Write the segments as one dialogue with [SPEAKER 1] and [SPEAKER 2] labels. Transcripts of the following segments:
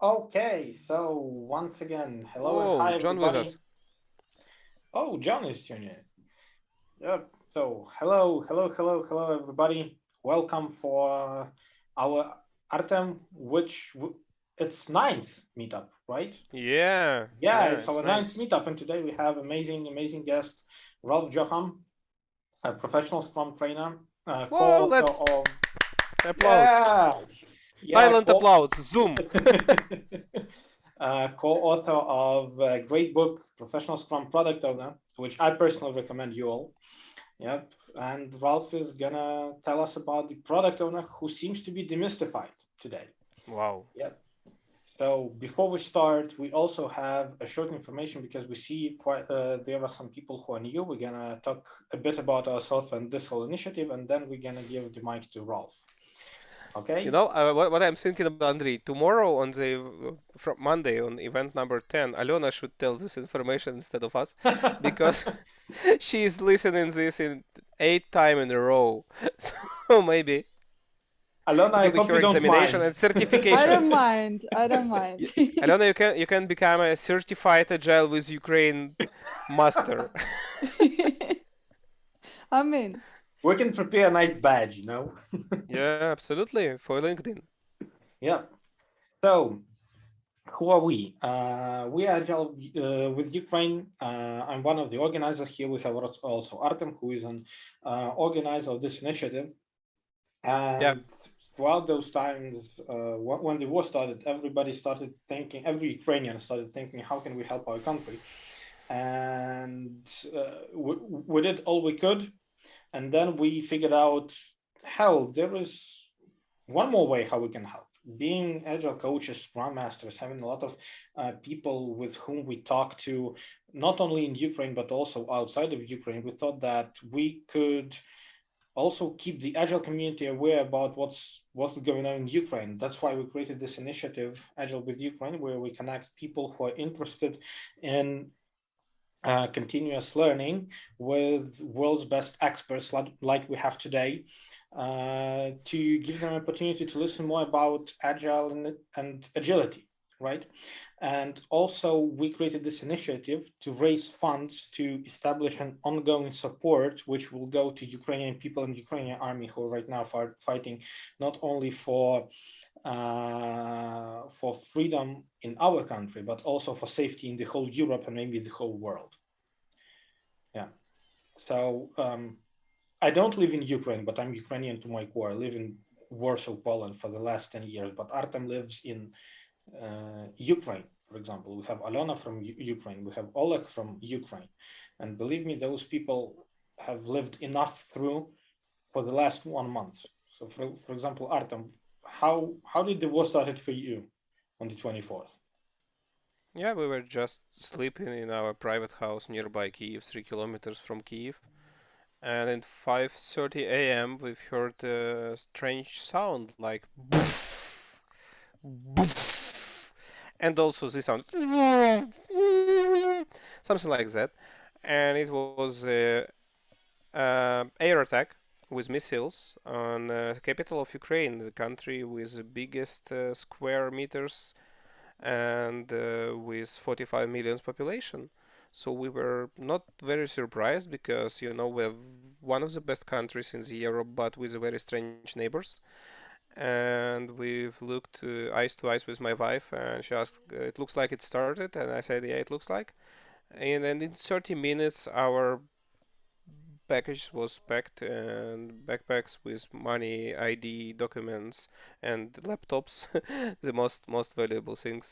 [SPEAKER 1] Okay, so once again, hello and
[SPEAKER 2] Whoa,
[SPEAKER 1] hi
[SPEAKER 2] John with
[SPEAKER 1] everybody.
[SPEAKER 2] us.
[SPEAKER 1] Oh, John is tuning in. Yep. So hello everybody. Welcome for our Artem, it's ninth meetup, right?
[SPEAKER 2] Yeah,
[SPEAKER 1] Yeah,
[SPEAKER 2] yeah,
[SPEAKER 1] it's
[SPEAKER 2] it's
[SPEAKER 1] our ninth
[SPEAKER 2] nice.
[SPEAKER 1] meetup, and today we have amazing guest Ralph Jocham, a professional Scrum trainer,
[SPEAKER 2] Well,
[SPEAKER 1] co-author
[SPEAKER 2] let's
[SPEAKER 1] of
[SPEAKER 2] applause.
[SPEAKER 1] yeah, yeah,
[SPEAKER 2] Silent
[SPEAKER 1] co
[SPEAKER 2] applause. Zoom.
[SPEAKER 1] co-author of a great book, Professional Scrum Product Owner, which I personally recommend you all. Yep. And Ralph is gonna tell us about the product owner who seems to be demystified today.
[SPEAKER 2] Wow.
[SPEAKER 1] Yep. So before we start, we also have a short information because we see quite there are some people who are new. We're gonna talk a bit about ourselves and this whole initiative, and then we're gonna give the mic to Ralph.
[SPEAKER 2] You
[SPEAKER 1] Okay?
[SPEAKER 2] know, what I'm thinking about, Andrei, tomorrow on from Monday on event number 10, Alena should tell this information instead of us because she is listening this in 8 time in a row. So maybe
[SPEAKER 1] Alona,
[SPEAKER 2] it
[SPEAKER 1] I
[SPEAKER 2] will be
[SPEAKER 1] hope
[SPEAKER 2] her
[SPEAKER 1] you don't
[SPEAKER 2] examination
[SPEAKER 1] mind.
[SPEAKER 2] and
[SPEAKER 3] I
[SPEAKER 2] certification.
[SPEAKER 3] don't mind. I don't mind.
[SPEAKER 2] Alena, you can become a certified Agile with Ukraine master.
[SPEAKER 3] I'm in.
[SPEAKER 1] We can prepare a nice badge.
[SPEAKER 2] Yeah, absolutely. For LinkedIn.
[SPEAKER 1] Yeah. So, who are we? We are Agile with Ukraine. I'm one of the organizers here. We have also Artem, who is an organizer of this initiative.
[SPEAKER 2] Yeah.
[SPEAKER 1] And throughout those times, when the war started, everybody started thinking, every Ukrainian started thinking, how can we help our country? And we did all we could. And then we figured out, hell, there is one more way how we can help. Being agile coaches, scrum masters, having a lot of people with whom we talk to, not only in Ukraine but also outside of Ukraine, we thought that we could also keep the agile community aware about what's going on in Ukraine. That's why we created this initiative, Agile with Ukraine, where we connect people who are interested in continuous learning with world's best experts like we have today, to give them an opportunity to listen more about agile and agility, right? And also we created this initiative to raise funds to establish an ongoing support which will go to Ukrainian people and Ukrainian army who are right now fighting not only for freedom in our country but also for safety in the whole Europe and maybe the whole world. Yeah. So I don't live in Ukraine, but I'm Ukrainian to my core. I live in Warsaw, Poland for the last 10 years, but Artem lives in Ukraine, for example. We have Alona from Ukraine, we have Oleg from Ukraine. And believe me, those people have lived enough through for the last 1 month. So, for example, Artem, how did the war started for you on the 24th?
[SPEAKER 2] Yeah, we were just sleeping in our private house nearby Kiev, 3 kilometers from Kiev. And at 5:30 a.m. we've heard a strange sound like boof, boof, and also this sound something like that. And it was air attack with missiles on the capital of Ukraine, the country with the biggest square meters and with 45 million population. So we were not very surprised because we have one of the best countries in the Europe, but with very strange neighbors. And we've looked eyes to eyes with my wife, and she asked, "It looks like it started," and I said, "Yeah, it looks like." And then in 30 minutes, our package was packed and backpacks with money, ID, documents, and laptops, the most valuable things,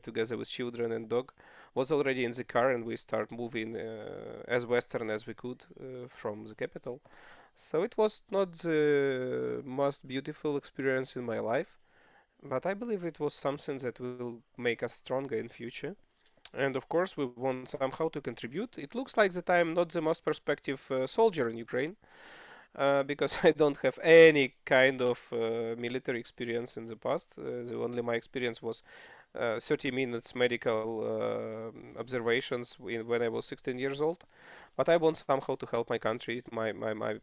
[SPEAKER 2] together with children and dog, was already in the car, and we start moving as western as we could from the capital. So it was not the most beautiful experience in my life, but I believe it was something that will make us stronger in future. And of course, we want somehow to contribute. It looks like that I'm not the most perspective soldier in Ukraine, because I don't have any kind of military experience in the past. The only my experience was 30 minutes medical observations when I was 16 years old. But I want somehow to help my country, my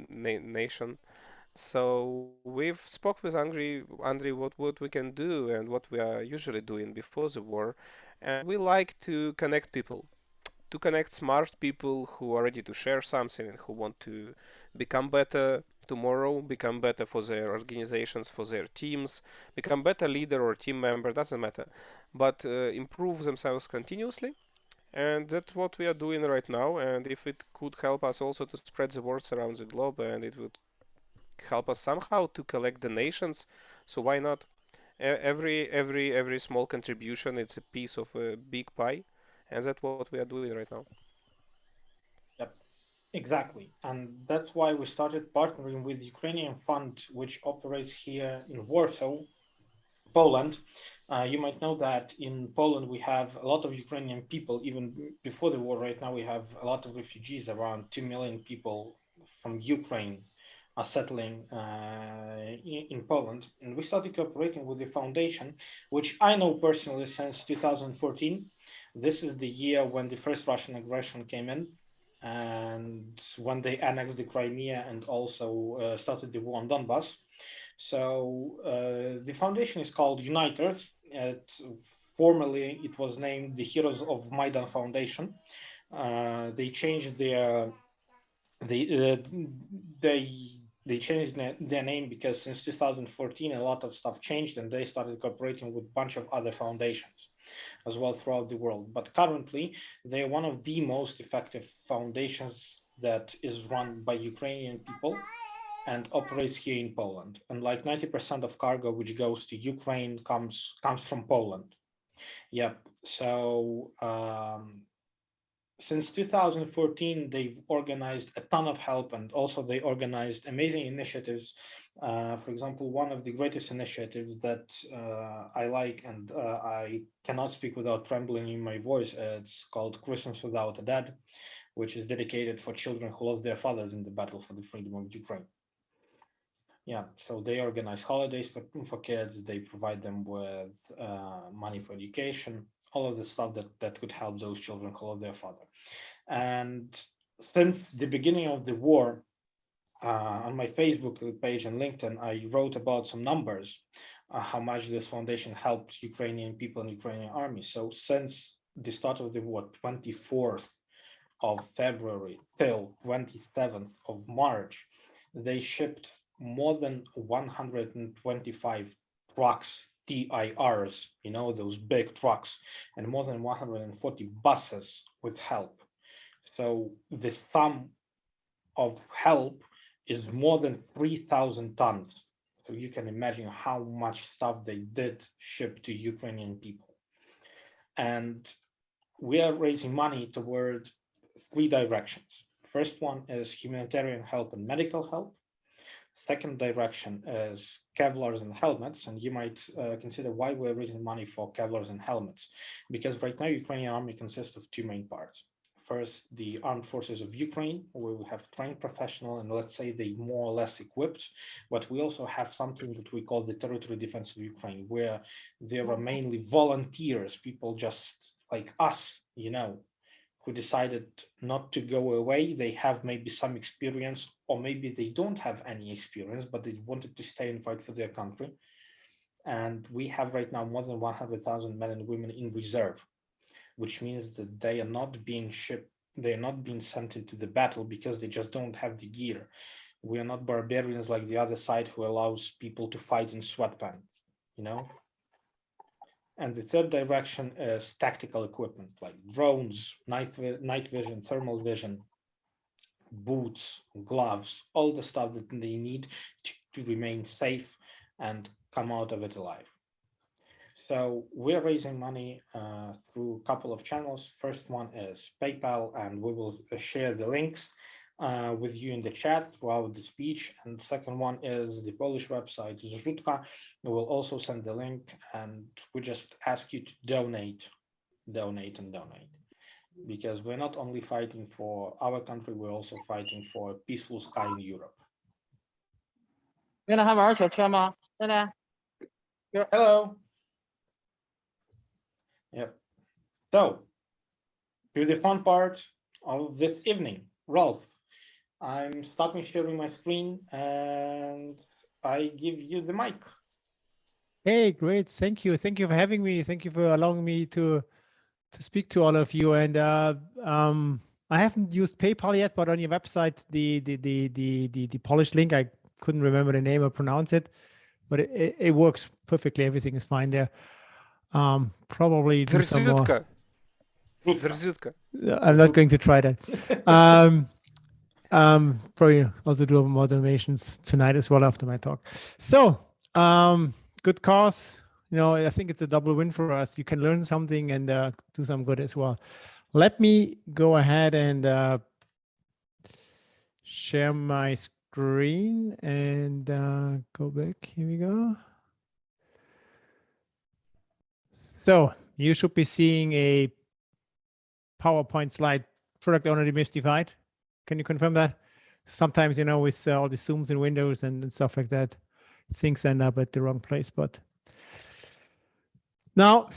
[SPEAKER 2] nation, So we've spoke with Andrei what we can do and what we are usually doing before the war, and we like to connect people, to connect smart people who are ready to share something and who want to become better tomorrow, become better for their organizations, for their teams, become better leader or team member, doesn't matter, but improve themselves continuously. And that's what we are doing right now. And if it could help us also to spread the words around the globe, and it would help us somehow to collect donations, so why not? Every small contribution, it's a piece of a big pie, and that's what we are doing right now.
[SPEAKER 1] Yep, exactly. And that's why we started partnering with Ukrainian Fund, which operates here in Warsaw, Poland. You might know that in Poland we have a lot of Ukrainian people. Even before the war, right now we have a lot of refugees. Around 2 million people from Ukraine are settling in Poland. And we started cooperating with the foundation, which I know personally since 2014. This is the year when the first Russian aggression came in, and when they annexed the Crimea and also started the war on Donbass. So the foundation is called Uniters. Formerly, it was named the Heroes of Maidan Foundation. They changed they uh, they changed their name because since 2014 a lot of stuff changed, and they started cooperating with a bunch of other foundations as well throughout the world. But currently, they're one of the most effective foundations that is run by Ukrainian people and operates here in Poland. And like 90% of cargo which goes to Ukraine comes from Poland. Yep. So since 2014, they've organized a ton of help, and also they organized amazing initiatives. For example, one of the greatest initiatives that I like, and I cannot speak without trembling in my voice, it's called Christmas Without a Dad, which is dedicated for children who lost their fathers in the battle for the freedom of Ukraine. Yeah, so they organize holidays for kids. They provide them with money for education, all of the stuff that could help those children who lost their father. And since the beginning of the war, on my Facebook page and LinkedIn, I wrote about some numbers, how much this foundation helped Ukrainian people and Ukrainian army. So since the start of the war, 24th of February till 27th of March, they shipped more than 125 trucks, TIRs, those big trucks, and more than 140 buses with help. So the sum of help is more than 3,000 tons. So you can imagine how much stuff they did ship to Ukrainian people. And we are raising money toward three directions. First one is humanitarian help and medical help. Second direction is Kevlars and helmets, and you might consider why we're raising money for Kevlars and helmets, because right now Ukrainian army consists of two main parts. First, the armed forces of Ukraine, where we have trained professional and let's say they more or less equipped, but we also have something that we call the territory defense of Ukraine, where there are mainly volunteers, people just like us, who decided not to go away. They have maybe some experience, or maybe they don't have any experience, but they wanted to stay and fight for their country. And we have right now more than 100,000 men and women in reserve, which means that they are not being shipped, they are not being sent into the battle because they just don't have the gear. We are not barbarians like the other side who allows people to fight in sweatpants, you know? And the third direction is tactical equipment like drones, night vision, thermal vision, boots, gloves, all the stuff that they need to remain safe and come out of it alive. So we're raising money through a couple of channels. First one is PayPal, and we will share the links with you in the chat throughout the speech. And the second one is the Polish website, Zrzutka. We will also send the link, and we just ask you to donate, donate, and donate. Because we're not only fighting for our country, we're also fighting for a peaceful sky in Europe.
[SPEAKER 4] 原来还玩小圈吗？奶奶，
[SPEAKER 1] Hello. Yep. So, to the fun part of this evening. Rolf, I'm stopping sharing my screen and I give you the mic.
[SPEAKER 5] Hey, great. Thank you. Thank you for having me. Thank you for allowing me to speak to all of you. And I haven't used PayPal yet, but on your website, the Polish link, I couldn't remember the name or pronounce it, but it works perfectly. Everything is fine there. Probably do some more.
[SPEAKER 2] Zrzutka.
[SPEAKER 5] I'm not going to try that. Probably also do more donations tonight as well after my talk. So, good cause. You know, I think it's a double win for us. You can learn something and do some good as well. Let me go ahead and share my screen and go back. Here we go. So you should be seeing a PowerPoint slide, product owner demystified. Can you confirm that? Sometimes, you know, with all the Zooms and Windows and stuff like that, things end up at the wrong place. But now,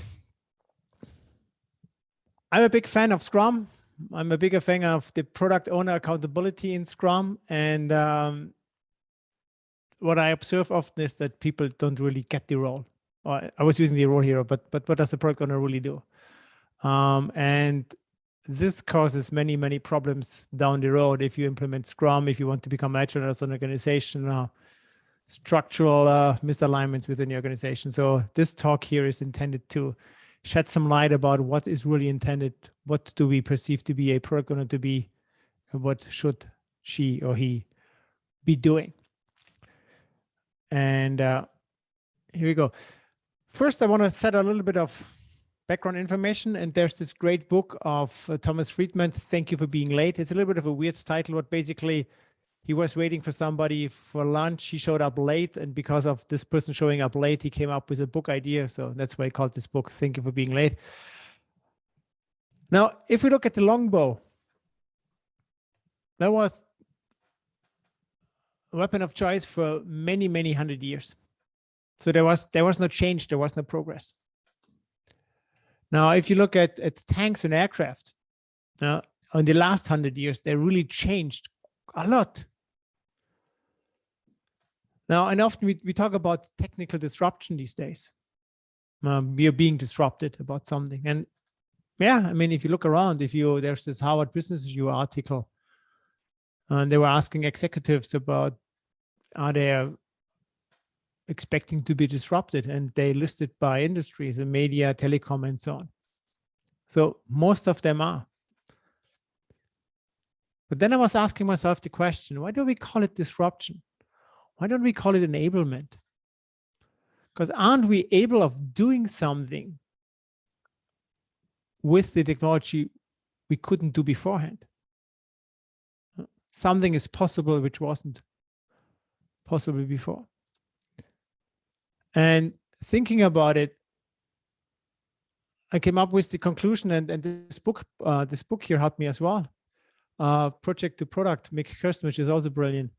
[SPEAKER 5] I'm a big fan of Scrum. I'm a bigger fan of the product owner accountability in Scrum. And what I observe often is that people don't really get the role. Or I was using the role here, but what does the product owner really do? And this causes many, many problems down the road if you implement Scrum, if you want to become agile as an organization, structural misalignments within the organization. So this talk here is intended to shed some light about what is really intended, what do we perceive to be a product owner to be, and what should she or he be doing. And here we go. First, I want to set a little bit of background information, and there's this great book of Thomas Friedman, Thank You for Being Late. It's a little bit of a weird title, but basically he was waiting for somebody for lunch. He showed up late, and because of this person showing up late, he came up with a book idea. So that's why I called this book Thank You for Being Late. Now, if we look at the longbow, that was a weapon of choice for many, many hundred years. So there was no change, there was no progress. Now, if you look at tanks and aircraft, in the last 100 years, they really changed a lot. Now, and often we talk about technical disruption these days. We are being disrupted about something. And yeah, I mean, if you look around, there's this Harvard Business Review article, and they were asking executives about, are they expecting to be disrupted? And they listed by industries, and media, telecom, and so on. So most of them are. But then I was asking myself the question, why do we call it disruption? Why don't we call it enablement? Because aren't we able of doing something with the technology we couldn't do beforehand? Something is possible which wasn't possible before. And thinking about it, I came up with the conclusion, and this book here helped me as well. Project to Product, Mick Kirsten, which is also brilliant,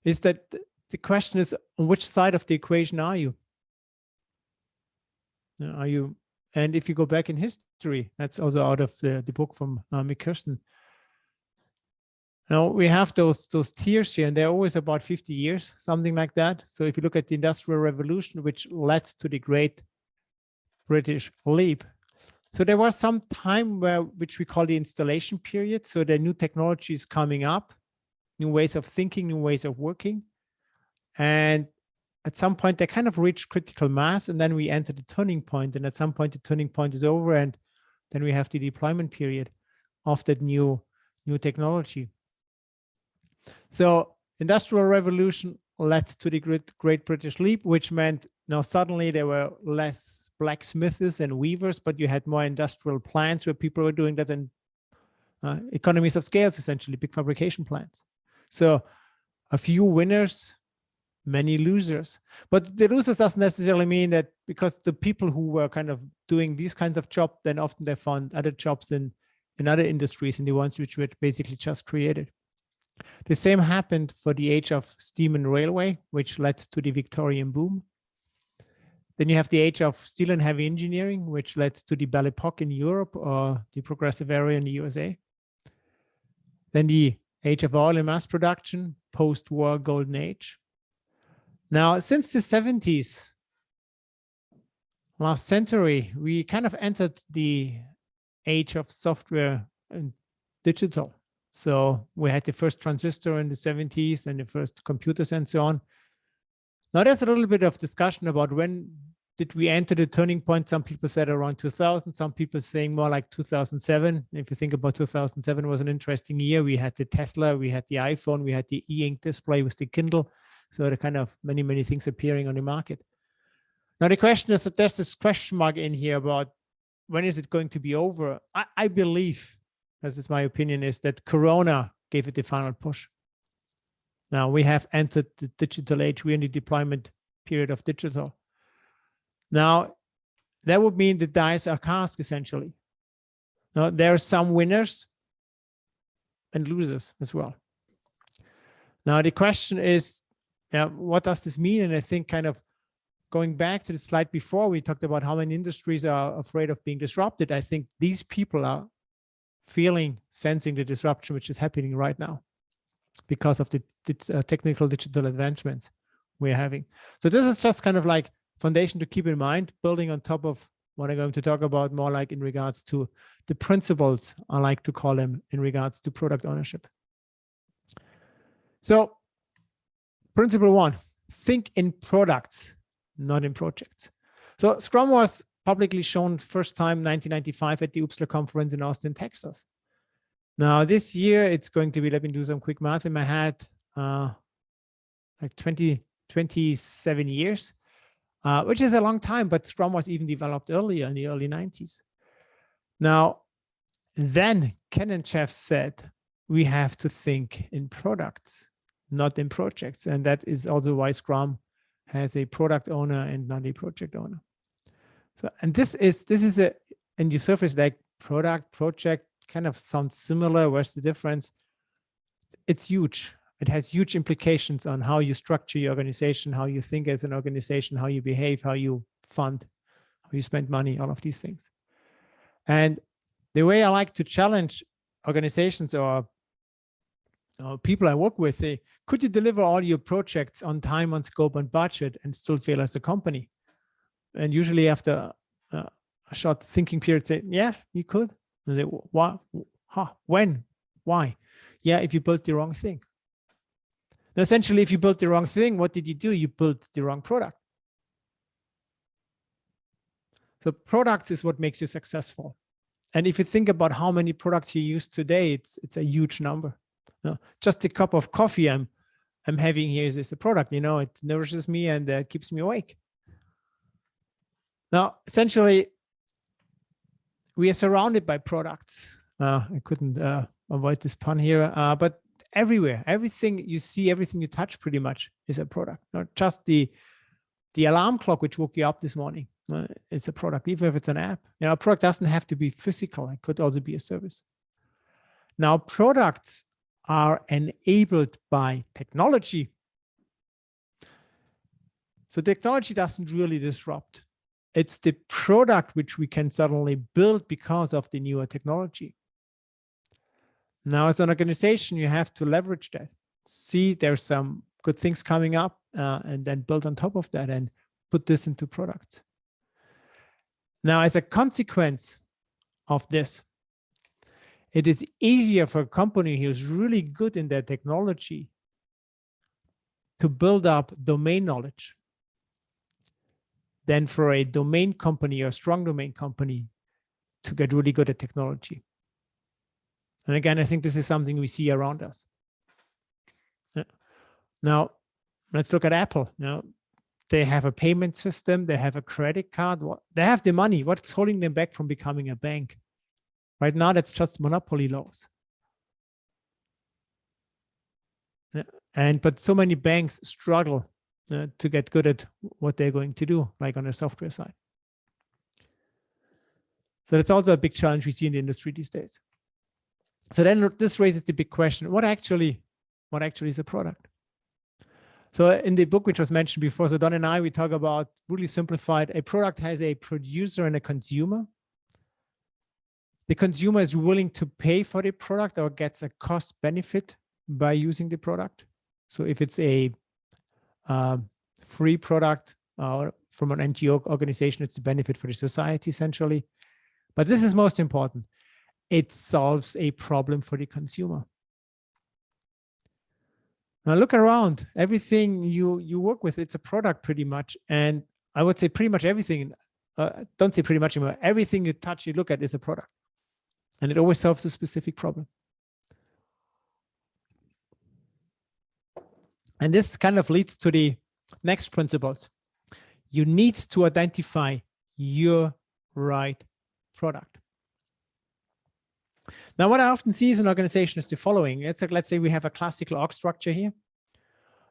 [SPEAKER 5] is that the question is, on which side of the equation are you? Are you? And if you go back in history, that's also out of the book from Mick Kirsten. Now we have those tiers here, and they're always about 50 years, something like that. So if you look at the Industrial Revolution, which led to the Great British Leap, so there was some time which we call the installation period. So the new technologies coming up, new ways of thinking, new ways of working, and at some point they kind of reach critical mass, and then we enter the turning point. And at some point the turning point is over, and then we have the deployment period of that new technology. So Industrial Revolution led to the Great British Leap, which meant now suddenly there were less blacksmiths and weavers, but you had more industrial plants where people were doing that, and economies of scales, essentially, big fabrication plants. So a few winners, many losers. But the losers doesn't necessarily mean that, because the people who were kind of doing these kinds of jobs, then often they found other jobs in other industries, and the ones which were basically just created. The same happened for the age of steam and railway, which led to the Victorian boom. Then you have the age of steel and heavy engineering, which led to the Belle Epoque in Europe, or the progressive era in the USA. Then the age of oil and mass production, post-war golden age. Now, since the 70s, last century, we kind of entered the age of software and digital. So we had the first transistor in the 70s and the first computers and so on. Now there's a little bit of discussion about when did we enter the turning point. Some people said around 2000, some people saying more like 2007. If you think about 2007 was an interesting year. We had the Tesla, we had the iPhone, we had the e-ink display with the Kindle. So the kind of many things appearing on the market. Now the question is that there's this question mark in here about when is it going to be over? I believe, this is my opinion, is that Corona gave it the final push. Now we have entered the digital age. We're in the deployment period of digital. Now that would mean the dice are cast essentially. Now there are some winners and losers as well. Now the question is, what does this mean? And I think kind of going back to the slide before, we talked about how many industries are afraid of being disrupted. I think these people are sensing the disruption which is happening right now because of the technical digital advancements we're having. So this is just kind of like foundation to keep in mind, building on top of what I'm going to talk about more like in regards to the principles, I like to call them, in regards to product ownership. So principle one, think in products, not in projects. So Scrum was publicly shown first time 1995 at the UPSLA conference in Austin, Texas. Now this year it's going to be, let me do some quick math in my head, like 27 years, which is a long time, but Scrum was even developed earlier in the early 90s. Now, then Ken and Jeff said, we have to think in products, not in projects. And that is also why Scrum has a product owner and not a project owner. So, and this is a, and you surface like product, project kind of sounds similar. Where's the difference? It's huge. It has huge implications on how you structure your organization, how you think as an organization, how you behave, how you fund, how you spend money, all of these things. And the way I like to challenge organizations or people I work with, say, could you deliver all your projects on time, on scope, on budget, and still fail as a company? And usually after a short thinking period, say, yeah, you could. And they, what? When? Why? Yeah, if you built the wrong thing. Now, essentially, if you built the wrong thing, what did you do? You built the wrong product. So products is what makes you successful. And if you think about how many products you use today, it's a huge number. No, just a cup of coffee I'm having here is a product, it nourishes me and keeps me awake. Now, essentially, we are surrounded by products. I couldn't avoid this pun here, but everywhere, everything you see, everything you touch pretty much is a product. Not just the alarm clock which woke you up this morning is a product, even if it's an app. A product doesn't have to be physical. It could also be a service. Now, products are enabled by technology. So technology doesn't really disrupt. It's the product which we can suddenly build because of the newer technology. Now, as an organization, you have to leverage that. See, there's some good things coming up and then build on top of that and put this into products. Now, as a consequence of this, it is easier for a company who's really good in their technology to build up domain knowledge than for a domain company or a strong domain company to get really good at technology. And again, I think this is something we see around us. Now, let's look at Apple. They have a payment system, they have a credit card, they have the money. What's holding them back from becoming a bank? Right now, that's just monopoly laws. But so many banks struggle to get good at what they're going to do, like on the software side. So that's also a big challenge we see in the industry these days. So then this raises the big question, what actually is a product? So in the book, which was mentioned before, so Don and I, we talk about really simplified, a product has a producer and a consumer. The consumer is willing to pay for the product or gets a cost benefit by using the product. So if it's a free product from an NGO organization, it's a benefit for the society essentially. But this is most important. It solves a problem for the consumer. Now look around, everything you work with, it's a product pretty much. And I would say pretty much everything, don't say pretty much anymore, everything you touch, you look at is a product. And it always solves a specific problem. And this kind of leads to the next principles. You need to identify your right product. Now, what I often see as an organization is the following. It's like, let's say we have a classical org structure here.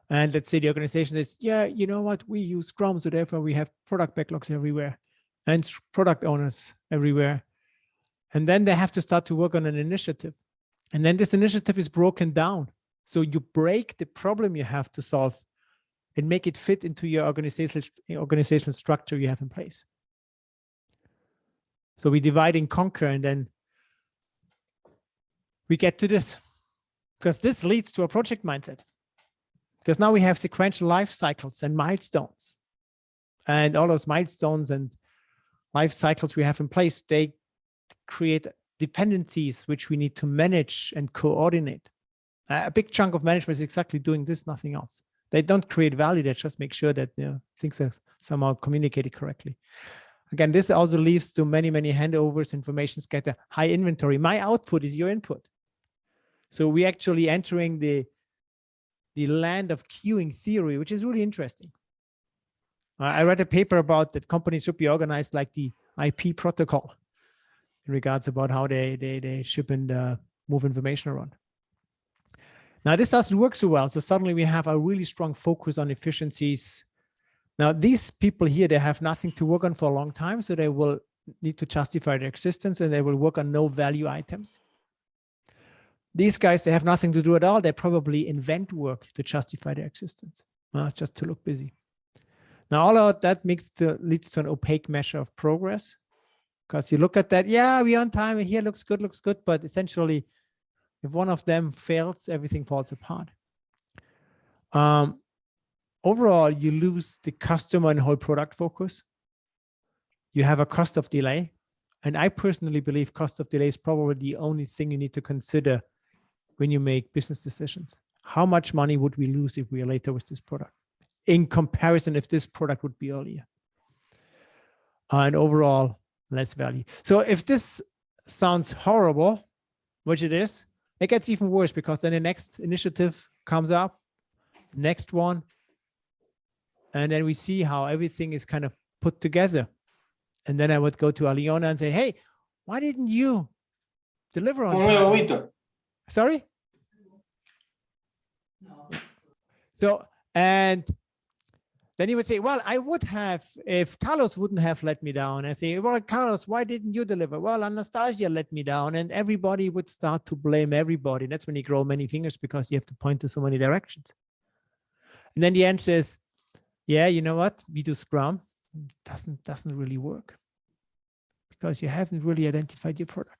[SPEAKER 5] And let's say the organization says, yeah, you know what, we use Scrum, so therefore we have product backlogs everywhere and product owners everywhere. And then they have to start to work on an initiative. And then this initiative is broken down. So you break the problem you have to solve and make it fit into your organizational structure you have in place. So we divide and conquer, and then we get to this, because this leads to a project mindset. Because now we have sequential life cycles and milestones. And all those milestones and life cycles we have in place, they create dependencies which we need to manage and coordinate. A big chunk of management is exactly doing this, nothing else. They don't create value, they just make sure that things are somehow communicated correctly. Again, this also leads to many, many handovers, information scatter, high inventory. My output is your input. So we're actually entering the land of queuing theory, which is really interesting. I read a paper about that companies should be organized like the IP protocol in regards about how they ship and move information around. Now, this doesn't work so well. So suddenly we have a really strong focus on efficiencies. Now, these people here, they have nothing to work on for a long time. So they will need to justify their existence, and they will work on no value items. These guys, they have nothing to do at all. They probably invent work to justify their existence, just to look busy. Now, all of that leads to an opaque measure of progress, because you look at that, yeah, we're on time, here looks good, but essentially, if one of them fails, everything falls apart. Overall, you lose the customer and whole product focus. You have a cost of delay. And I personally believe cost of delay is probably the only thing you need to consider when you make business decisions. How much money would we lose if we are later with this product? In comparison, if this product would be earlier. And overall, less value. So if this sounds horrible, which it is, it gets even worse, because then the next initiative comes up, next one, and then we see how everything is kind of put together. And then I would go to Aliona and say, hey, why didn't you deliver on time? Sorry? So, and then he would say, well, I would have, if Carlos wouldn't have let me down. I say, well, Carlos, why didn't you deliver? Well, Anastasia let me down. And everybody would start to blame everybody. That's when you grow many fingers, because you have to point to so many directions. And then the answer is, yeah, you know what? We do Scrum. It doesn't really work, because you haven't really identified your product.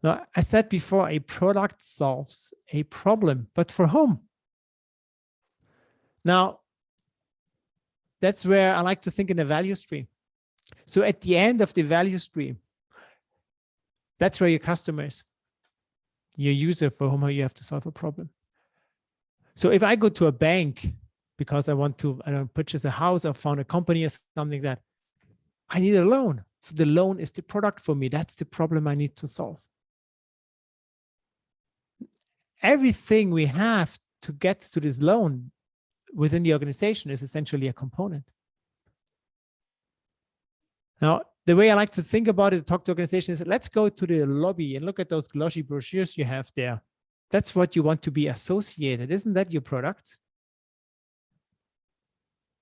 [SPEAKER 5] Now, I said before, a product solves a problem, but for whom? Now, that's where I like to think in a value stream. So at the end of the value stream, that's where your customer is, your user for whom you have to solve a problem. So if I go to a bank because I want to, purchase a house or found a company or something, that I need a loan. So the loan is the product for me. That's the problem I need to solve. Everything we have to get to this loan within the organization is essentially a component. Now, the way I like to think about it, talk to organizations, is let's go to the lobby and look at those glossy brochures you have there. That's what you want to be associated. Isn't that your product?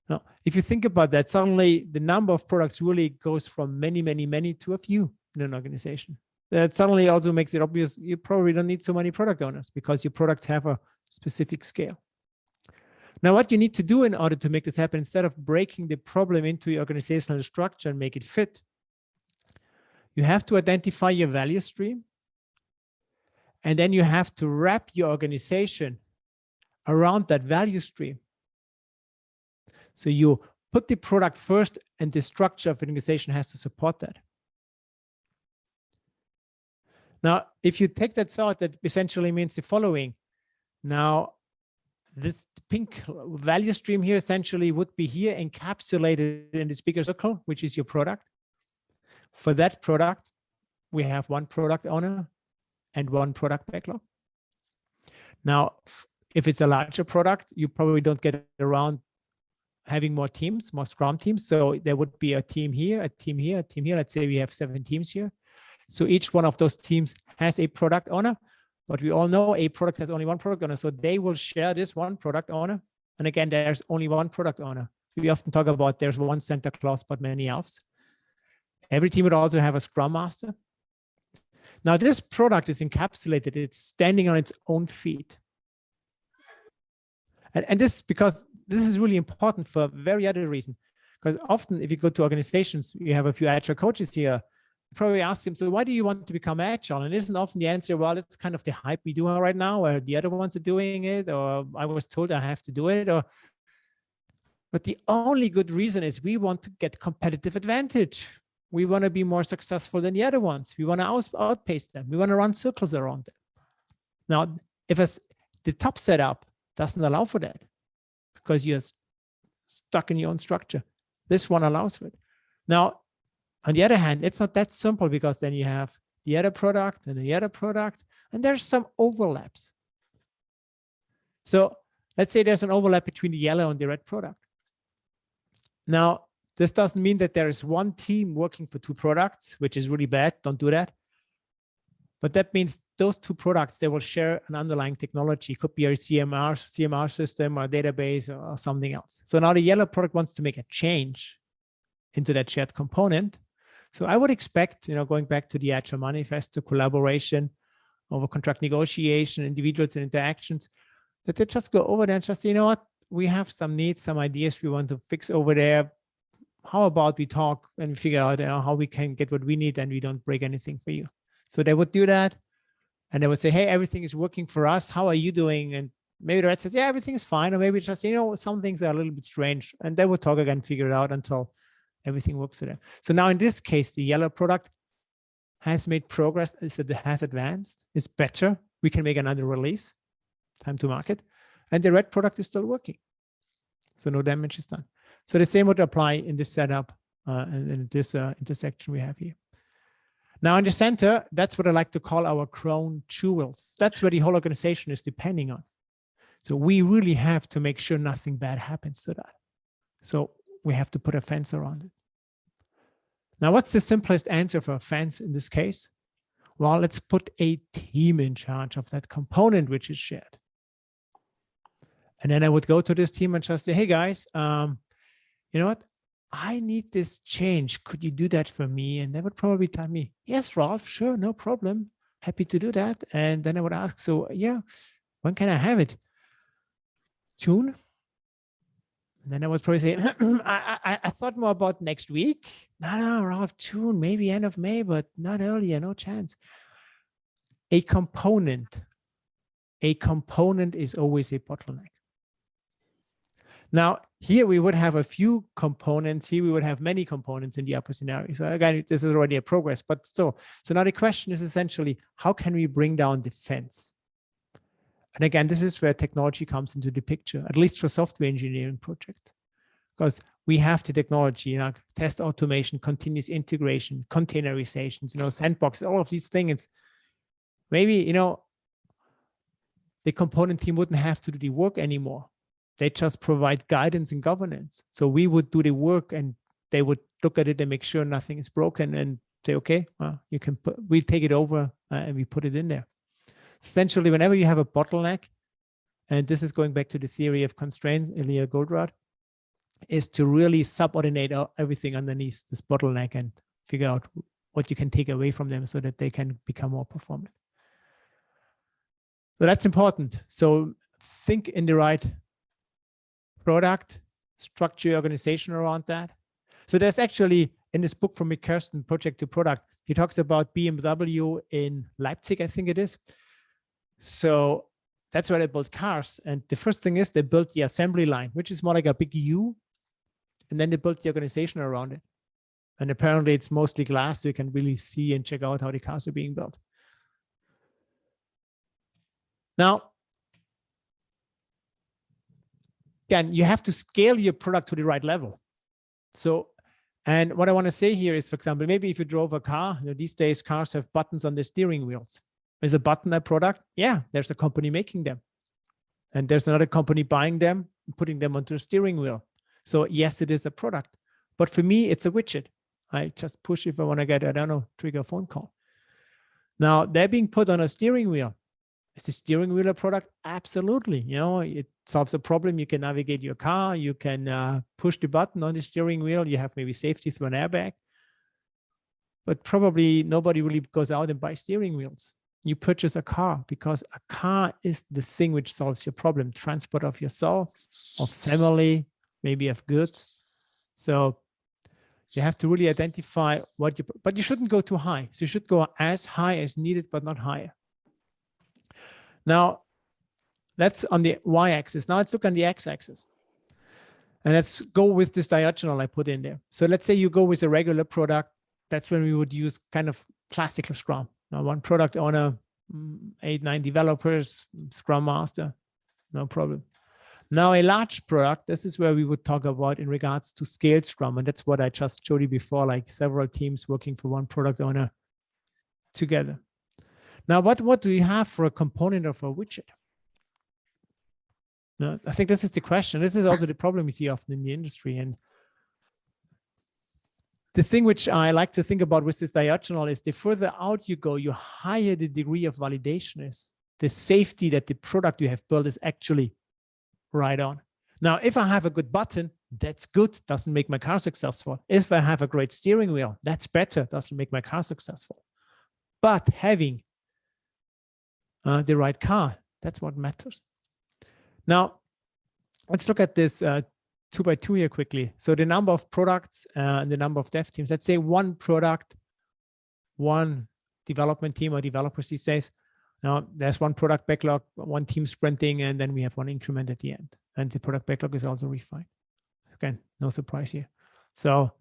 [SPEAKER 5] Now, if you think about that, suddenly the number of products really goes from many, many, many to a few in an organization. That suddenly also makes it obvious you probably don't need so many product owners, because your products have a specific scale. Now, what you need to do in order to make this happen, instead of breaking the problem into your organizational structure and make it fit, you have to identify your value stream. And then you have to wrap your organization around that value stream. So you put the product first, and the structure of the organization has to support that. Now, if you take that thought, that essentially means the following. Now, this pink value stream here essentially would be here encapsulated in this bigger circle, which is your product. For that product, we have one product owner and one product backlog. Now, if it's a larger product, you probably don't get around having more teams, more Scrum teams. So there would be a team here, a team here, a team here. Let's say we have 7 teams here. So each one of those teams has a product owner, but we all know a product has only one product owner. So they will share this one product owner. And again, there's only one product owner. We often talk about there's one Santa Claus, but many elves. Every team would also have a Scrum Master. Now this product is encapsulated. It's standing on its own feet. And this, because this is really important for a very other reason. Because often if you go to organizations, you have a few Agile coaches here, probably ask them, so why do you want to become Agile? And isn't often the answer, well, it's kind of the hype we do right now, or the other ones are doing it, or I was told I have to do it, or, but the only good reason is we want to get competitive advantage. We want to be more successful than the other ones. We want to outpace them. We want to run circles around them. Now, if the top setup doesn't allow for that, because you're stuck in your own structure, this one allows for it. Now, on the other hand, it's not that simple, because then you have the other product and the other product, and there's some overlaps. So let's say there's an overlap between the yellow and the red product. Now, this doesn't mean that there is one team working for 2 products, which is really bad. Don't do that. But that means those 2 products, they will share an underlying technology. It could be a CMR system or a database or something else. So now the yellow product wants to make a change into that shared component. So I would expect, going back to the Agile Manifesto, collaboration over contract negotiation, individuals and interactions, that they just go over there and just say, you know what, we have some needs, some ideas we want to fix over there. How about we talk and figure out how we can get what we need and we don't break anything for you. So they would do that. And they would say, hey, everything is working for us. How are you doing? And maybe the red says, yeah, everything is fine. Or maybe just, some things are a little bit strange. And they would talk again, figure it out until everything works for them. So now in this case, the yellow product has made progress, it has advanced, it's better. We can make another release, time to market. And the red product is still working. So no damage is done. So the same would apply in this setup and in this intersection we have here. Now in the center, that's what I like to call our crown jewels. That's where the whole organization is depending on. So we really have to make sure nothing bad happens to that. So we have to put a fence around it. Now, what's the simplest answer for a fence in this case? Well, let's put a team in charge of that component which is shared. And then I would go to this team and just say, hey guys, you know what? I need this change. Could you do that for me? And they would probably tell me, yes, Ralph, sure, no problem. Happy to do that. And then I would ask, so yeah, when can I have it? June? And then I would probably say, I thought more about next week. No, Ralph, June, maybe end of May, but not earlier, no chance. A component is always a bottleneck. Now, here we would have a few components. Here we would have many components in the upper scenario. So again, this is already a progress, but still. So now the question is essentially, how can we bring down the fence? And again, this is where technology comes into the picture, at least for software engineering projects, because we have the technology, test automation, continuous integration, containerizations, sandbox, all of these things. Maybe, the component team wouldn't have to do the work anymore. They just provide guidance and governance. So we would do the work and they would look at it and make sure nothing is broken and say, okay, well, we take it over and we put it in there. So essentially, whenever you have a bottleneck, and this is going back to the theory of constraint, Ilya Goldratt, is to really subordinate everything underneath this bottleneck and figure out what you can take away from them so that they can become more performant. So that's important. So think in the right product, structure your organization around that. So there's actually, in this book from McKirsten, Project to Product, he talks about BMW in Leipzig, I think it is. So that's why they built cars. And the first thing is they built the assembly line, which is more like a big U. And then they built the organization around it. And apparently it's mostly glass, so you can really see and check out how the cars are being built. Now, again, you have to scale your product to the right level. So, and what I want to say here is, for example, maybe if you drove a car, these days cars have buttons on the steering wheels. Is a button a product? Yeah, there's a company making them. And there's another company buying them, putting them onto the steering wheel. So yes, it is a product. But for me, it's a widget. I just push if I want to get, I don't know, trigger a phone call. Now, they're being put on a steering wheel. Is the steering wheel a product? Absolutely. It solves a problem. You can navigate your car. You can push the button on the steering wheel. You have maybe safety through an airbag. But probably nobody really goes out and buys steering wheels. You purchase a car because a car is the thing which solves your problem. Transport of yourself, of family, maybe of goods. So you have to really identify but you shouldn't go too high. So you should go as high as needed, but not higher. Now, that's on the y-axis. Now let's look on the x-axis. And let's go with this diagonal I put in there. So let's say you go with a regular product. That's when we would use kind of classical Scrum. Now, one product owner, 8-9 developers, Scrum Master, no problem. Now, a large product, this is where we would talk about in regards to scaled Scrum. And that's what I just showed you before, like several teams working for one product owner together. Now, what do you have for a component of a widget? Now, I think this is the question. This is also the problem we see often in the industry. And the thing which I like to think about with this diagonal is the further out you go, the higher the degree of validation is. The safety that the product you have built is actually right on. Now, if I have a good button, that's good, doesn't make my car successful. If I have a great steering wheel, that's better, doesn't make my car successful. But having the right car, that's what matters. Now, let's look at this 2x2 here quickly. So the number of products and the number of dev teams. Let's say one product, one development team or developers these days. Now there's one product backlog, one team sprinting, and then we have one increment at the end. And the product backlog is also refined. Again, no surprise here. So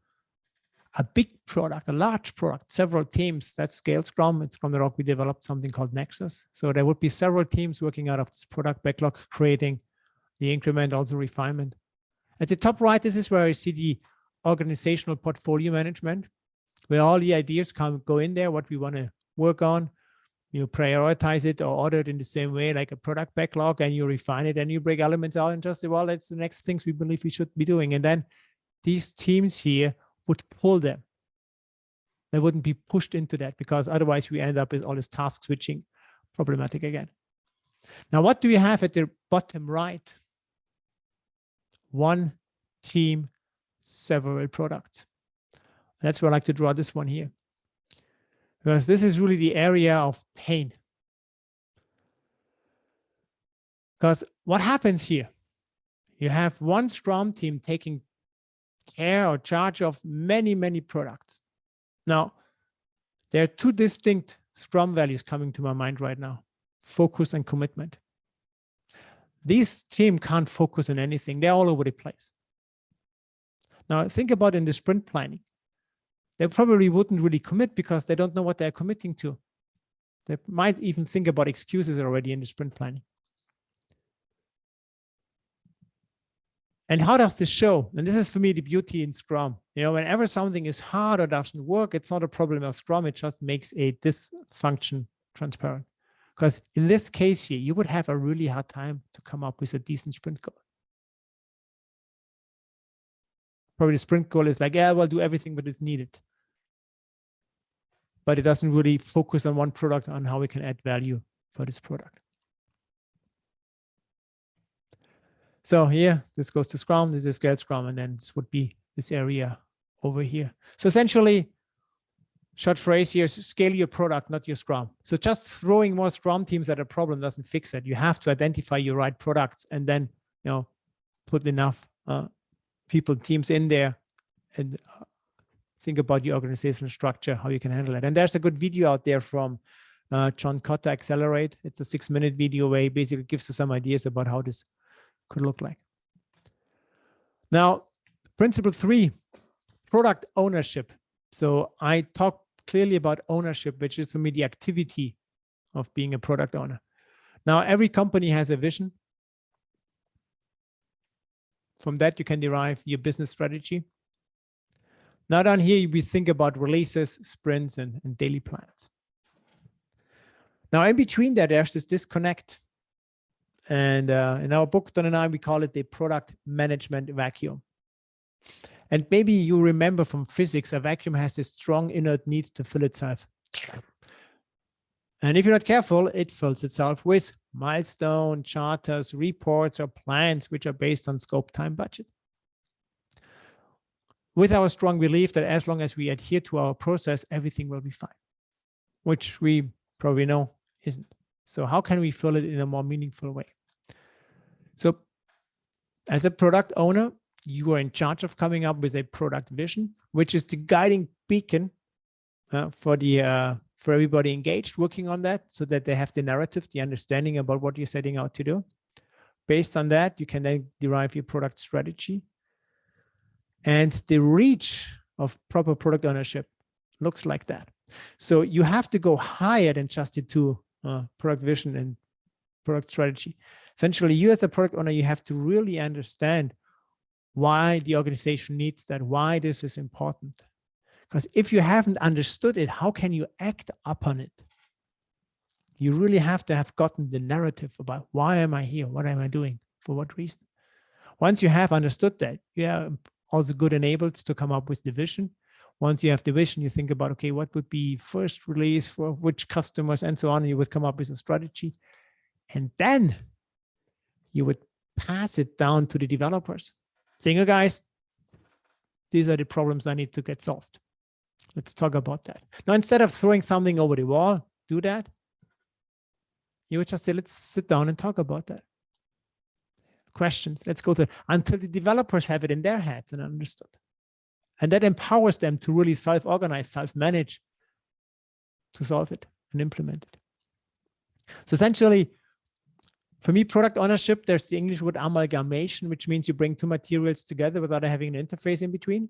[SPEAKER 5] a big product, a large product, several teams, that's scaled Scrum. At Scrum the Rock, we developed something called Nexus. So there would be several teams working out of this product backlog, creating the increment, also refinement. At the top right, this is where I see the organizational portfolio management, where all the ideas go in there, what we want to work on. You prioritize it or order it in the same way, like a product backlog, and you refine it and you break elements out and just say, well, that's the next things we believe we should be doing. And then these teams here would pull them. They wouldn't be pushed into that because otherwise we end up with all this task switching problematic again. Now, what do we have at the bottom right? One team, several products. That's where I like to draw this one here, because this is really the area of pain. Because what happens here? You have one Scrum team taking care or charge of many, many products. Now, there are two distinct Scrum values coming to my mind right now: focus and commitment. This team can't focus on anything. They're all over the place. Now, think about in the sprint planning. They probably wouldn't really commit because they don't know what they're committing to. They might even think about excuses already in the sprint planning. And how does this show? And this is for me the beauty in Scrum. Whenever something is hard or doesn't work, it's not a problem of Scrum. It just makes a dysfunction transparent. Because in this case here, you would have a really hard time to come up with a decent sprint goal. Probably the sprint goal is like, yeah, we'll do everything that is needed. But it doesn't really focus on one product, on how we can add value for this product. So here, this goes to Scrum, this is scaled Scrum, and then this would be this area over here. So essentially, short phrase here is scale your product, not your Scrum. So just throwing more Scrum teams at a problem doesn't fix it. You have to identify your right products and then, put enough people, teams in there and think about your organizational structure, how you can handle it. And there's a good video out there from John Cotter, Accelerate. It's a 6-minute video where he basically gives you some ideas about how this could look like. Now, principle 3, product ownership. So I talked clearly about ownership, which is for me the activity of being a product owner. Now, every company has a vision. From that, you can derive your business strategy. Now down here, we think about releases, sprints, and daily plans. Now, in between that, there's this disconnect. And in our book, Don and I, we call it the product management vacuum. And maybe you remember from physics, a vacuum has this strong inert need to fill itself. And if you're not careful, it fills itself with milestone, charters, reports, or plans, which are based on scope, time, budget. With our strong belief that as long as we adhere to our process, everything will be fine, which we probably know isn't. So how can we fill it in a more meaningful way? So as a product owner, you are in charge of coming up with a product vision, which is the guiding beacon for everybody engaged working on that, so that they have the narrative, the understanding about what you're setting out to do. Based on that, you can then derive your product strategy. And the reach of proper product ownership looks like that. So you have to go higher than just the two, product vision and product strategy. Essentially, you as a product owner, you have to really understand why the organization needs that, why this is important. Because if you haven't understood it, how can you act upon it? You really have to have gotten the narrative about why am I here? What am I doing? For what reason? Once you have understood that, you are also good enabled to come up with the vision. Once you have the vision, you think about, okay, what would be first release for which customers and so on. And you would come up with a strategy. And then you would pass it down to the developers, saying, oh, guys, these are the problems I need to get solved. Let's talk about that. Now, instead of throwing something over the wall, do that. You would just say, let's sit down and talk about that. Questions, let's go to until the developers have it in their heads and understood. And that empowers them to really self-organize, self-manage to solve it and implement it. So essentially, for me, product ownership, there's the English word amalgamation, which means you bring two materials together without having an interface in between.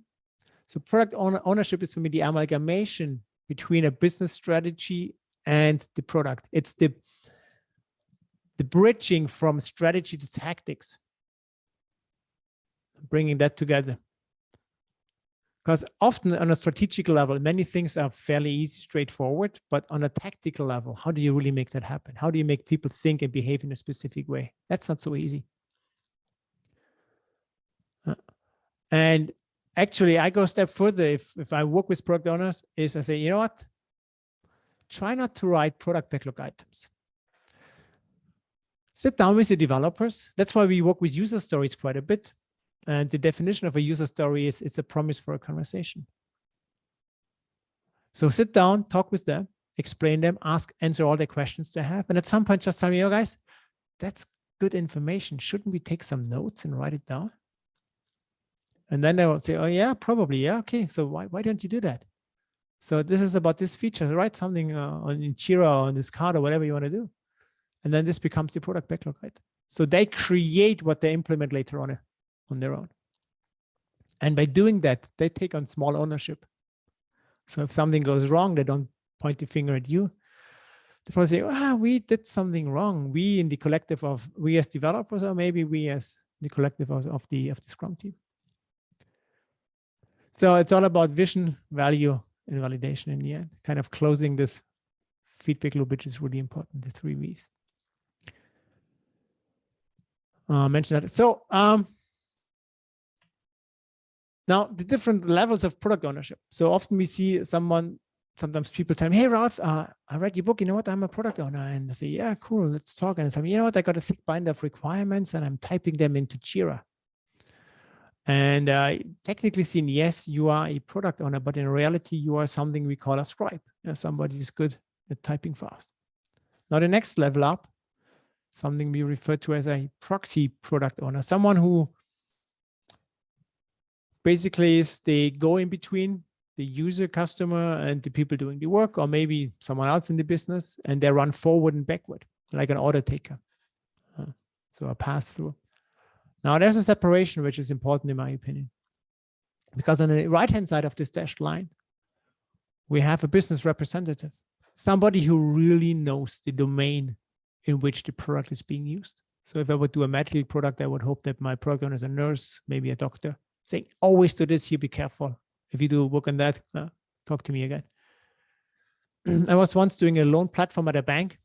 [SPEAKER 5] So product ownership is for me the amalgamation between a business strategy and the product. It's the bridging from strategy to tactics, bringing that together. Because often on a strategic level, many things are fairly easy, straightforward, but on a tactical level, how do you really make that happen? How do you make people think and behave in a specific way? That's not so easy. And actually, I go a step further. If I work with product owners, is I say, you know what? Try not to write product backlog items. Sit down with the developers. That's why we work with user stories quite a bit. And the definition of a user story is it's a promise for a conversation. So sit down, talk with them, explain them, answer all the questions they have. And at some point, just tell me, oh, guys, that's good information. Shouldn't we take some notes and write it down? And then they will say, oh, yeah, probably. Yeah, okay. So why don't you do that? So this is about this feature. Write something in Jira or on this card or whatever you want to do. And then this becomes the product backlog item. So they create what they implement later on their own. And by doing that, they take on small ownership. So if something goes wrong, they don't point the finger at you. They probably say, we did something wrong. We in the collective of, we as developers, or maybe we as the collective of the Scrum team. So it's all about vision, value, and validation in the end, kind of closing this feedback loop, which is really important, the 3 V's. Mention that. So now the different levels of product ownership. So often we see sometimes people tell me, hey, Ralph, I read your book. You know what? I'm a product owner. And I say, yeah, cool. Let's talk. And I tell me, you know what? I got a thick binder of requirements and I'm typing them into Jira. And technically seen, yes, you are a product owner, but in reality, you are something we call a scribe. Somebody is good at typing fast. Now the next level up, something we refer to as a proxy product owner, someone who basically is the go-in between the user customer and the people doing the work, or maybe someone else in the business, and they run forward and backward like an order taker. So a pass through. Now there's a separation which is important in my opinion, because on the right-hand side of this dashed line, we have a business representative, somebody who really knows the domain in which the product is being used. So if I would do a medical product, I would hope that my product owner is a nurse, maybe a doctor, saying, always do this here, be careful. If you do work on that, talk to me again. I was once doing a loan platform at a bank.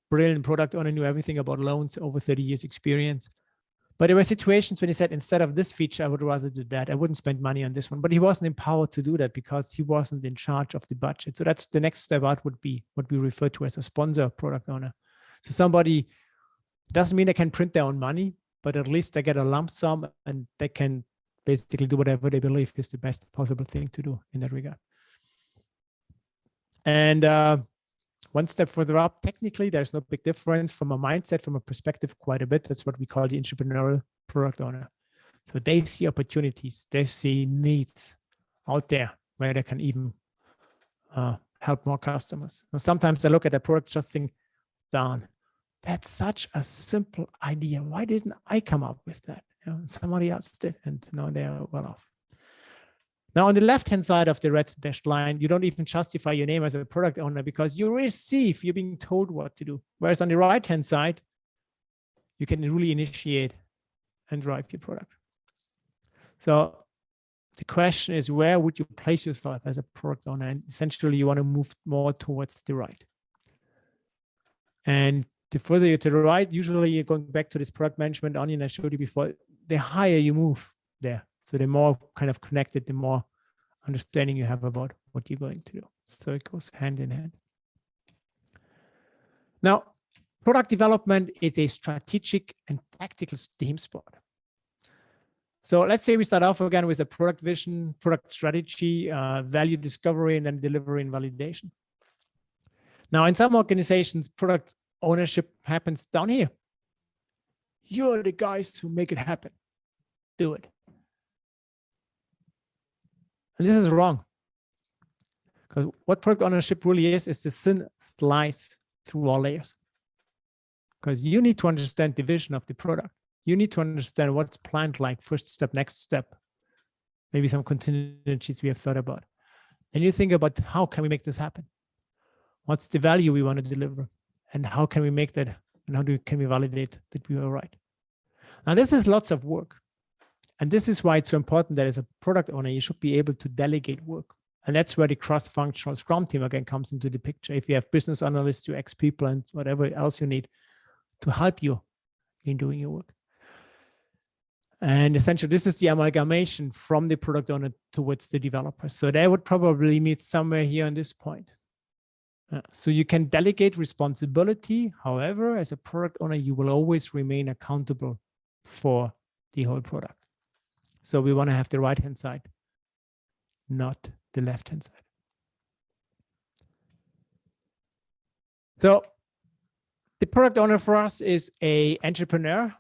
[SPEAKER 5] Brilliant product owner, knew everything about loans, over 30 years experience. But there were situations when he said, instead of this feature, I would rather do that. I wouldn't spend money on this one. But he wasn't empowered to do that because he wasn't in charge of the budget. So that's the next step out, would be what we refer to as a sponsor product owner. So somebody, doesn't mean they can print their own money, but at least they get a lump sum and they can basically do whatever they believe is the best possible thing to do in that regard. And one step further up, technically, there's no big difference from a mindset, from a perspective, quite a bit. That's what we call the entrepreneurial product owner. So they see opportunities, they see needs out there where they can even help more customers. Now, sometimes I look at a product just think, darn, that's such a simple idea. Why didn't I come up with that? You know, somebody else did, and now they're well off. Now, on the left-hand side of the red dashed line, you don't even justify your name as a product owner because you receive, you're being told what to do. Whereas on the right-hand side, you can really initiate and drive your product. So the question is, where would you place yourself as a product owner? And essentially, you want to move more towards the right. And the further you're to the right, usually you're going back to this product management onion I showed you before, the higher you move there. So the more kind of connected, the more understanding you have about what you're going to do. So it goes hand in hand. Now, product development is a strategic and tactical team sport. So let's say we start off again with a product vision, product strategy, value discovery, and then delivery and validation. Now, in some organizations, product ownership happens down here. You're the guys who make it happen. Do it. And this is wrong. Because what product ownership really is the thin slice through all layers. Because you need to understand the vision of the product. You need to understand what's planned, like first step, next step, maybe some contingencies we have thought about. And you think about, how can we make this happen? What's the value we want to deliver? And how can we make that? And how can we validate that we were right? Now, this is lots of work. And this is why it's so important that as a product owner, you should be able to delegate work. And that's where the cross-functional Scrum team again comes into the picture. If you have business analysts, UX people, and whatever else you need to help you in doing your work. And essentially, this is the amalgamation from the product owner towards the developer. So they would probably meet somewhere here on this point. So you can delegate responsibility. However, as a product owner, you will always remain accountable for the whole product. So we want to have the right-hand side, not the left-hand side. So the product owner for us is an entrepreneur.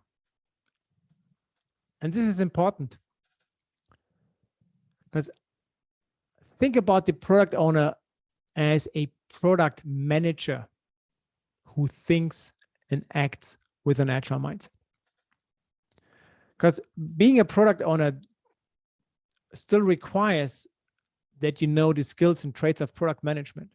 [SPEAKER 5] And this is important because think about the product owner as a product manager who thinks and acts with an agile mindset. Because being a product owner still requires that you know the skills and traits of product management.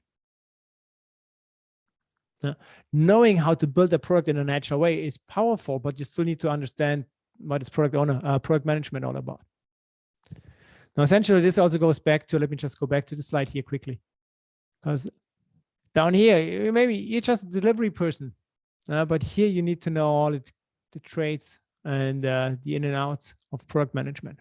[SPEAKER 5] Knowing how to build a product in an agile way is powerful, but you still need to understand what is product management all about. Now, essentially, this also goes back to, let me just go back to the slide here quickly. Because down here, maybe you're just a delivery person, but here you need to know all the traits and the in and outs of product management.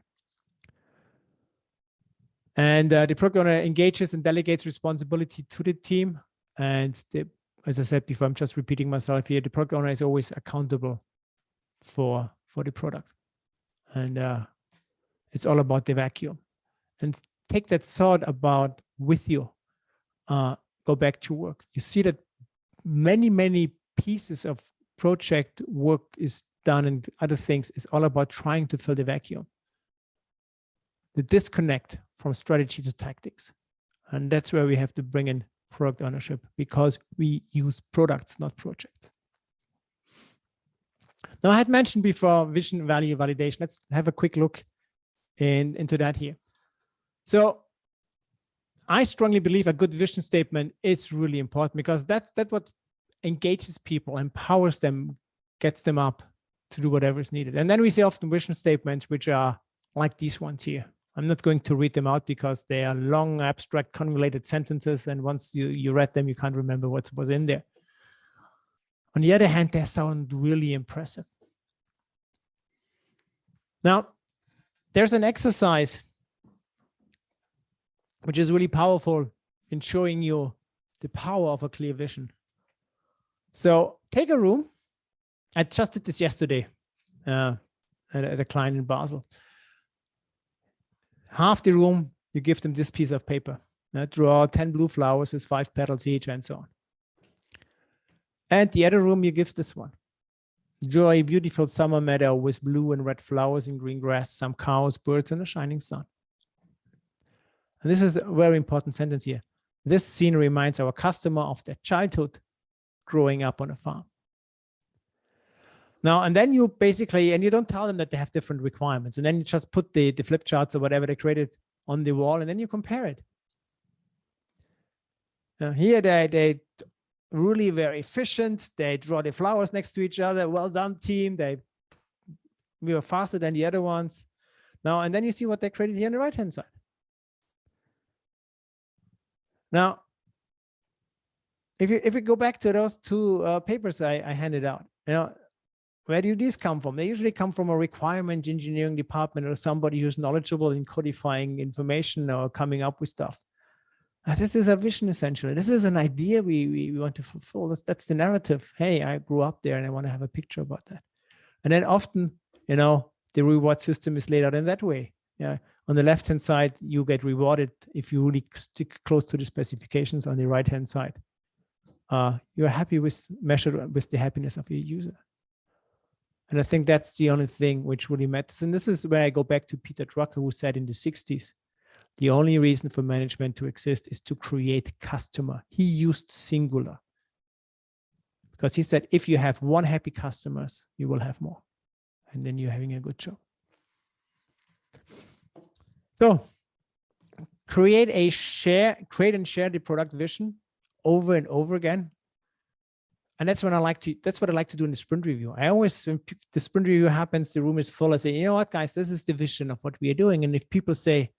[SPEAKER 5] And the product owner engages and delegates responsibility to the team. And as I said before, I'm just repeating myself here, the product owner is always accountable for the product. And it's all about the vacuum. And take that thought about with you, go back to work. You see that many pieces of project work is done and other things is all about trying to fill the vacuum. the disconnect from strategy to tactics. And that's where we have to bring in product ownership, because we use products, not projects. Now, I had mentioned before vision, value, validation. Let's have a quick look into that here. So I strongly believe a good vision statement is really important, because that's what engages people, empowers them, gets them up to do whatever is needed. And then we see often vision statements which are like these ones here. I'm not going to read them out because they are long, abstract, convoluted sentences, and once you read them, you can't remember what was in there. On the other hand, they sound really impressive. Now, there's an exercise which is really powerful in showing you the power of a clear vision. So take a room. I just did this yesterday at a client in Basel. Half the room, you give them this piece of paper. Draw 10 blue flowers with 5 petals each and so on. And the other room, you give this one. Draw a beautiful summer meadow with blue and red flowers and green grass, some cows, birds, and a shining sun. And this is a very important sentence here. This scene reminds our customer of their childhood growing up on a farm. Now, and then you basically, and you don't tell them that they have different requirements. And then you just put the flip charts or whatever they created on the wall, and then you compare it. Now, here they really very efficient. They draw the flowers next to each other. Well done, team. We were faster than the other ones. Now, and then you see what they created here on the right-hand side. Now, if we go back to those two papers I handed out, where do these come from? They usually come from a requirement engineering department or somebody who's knowledgeable in codifying information or coming up with stuff. This is a vision, essentially. This is an idea we want to fulfill. That's the narrative. Hey, I grew up there and I want to have a picture about that. And then often, the reward system is laid out in that way. Yeah. On the left-hand side, you get rewarded if you really stick close to the specifications. On the right-hand side, you're happy with measured with the happiness of your user. And I think that's the only thing which really matters. And this is where I go back to Peter Drucker, who said in the 60s, the only reason for management to exist is to create customer. He used singular because he said, if you have one happy customers, you will have more. And then you're having a good job. So create and share the product vision over and over again. And that's what I like to do in the sprint review. I always, when the sprint review happens, the room is full. I say, you know what, guys, this is the vision of what we are doing. And if people say,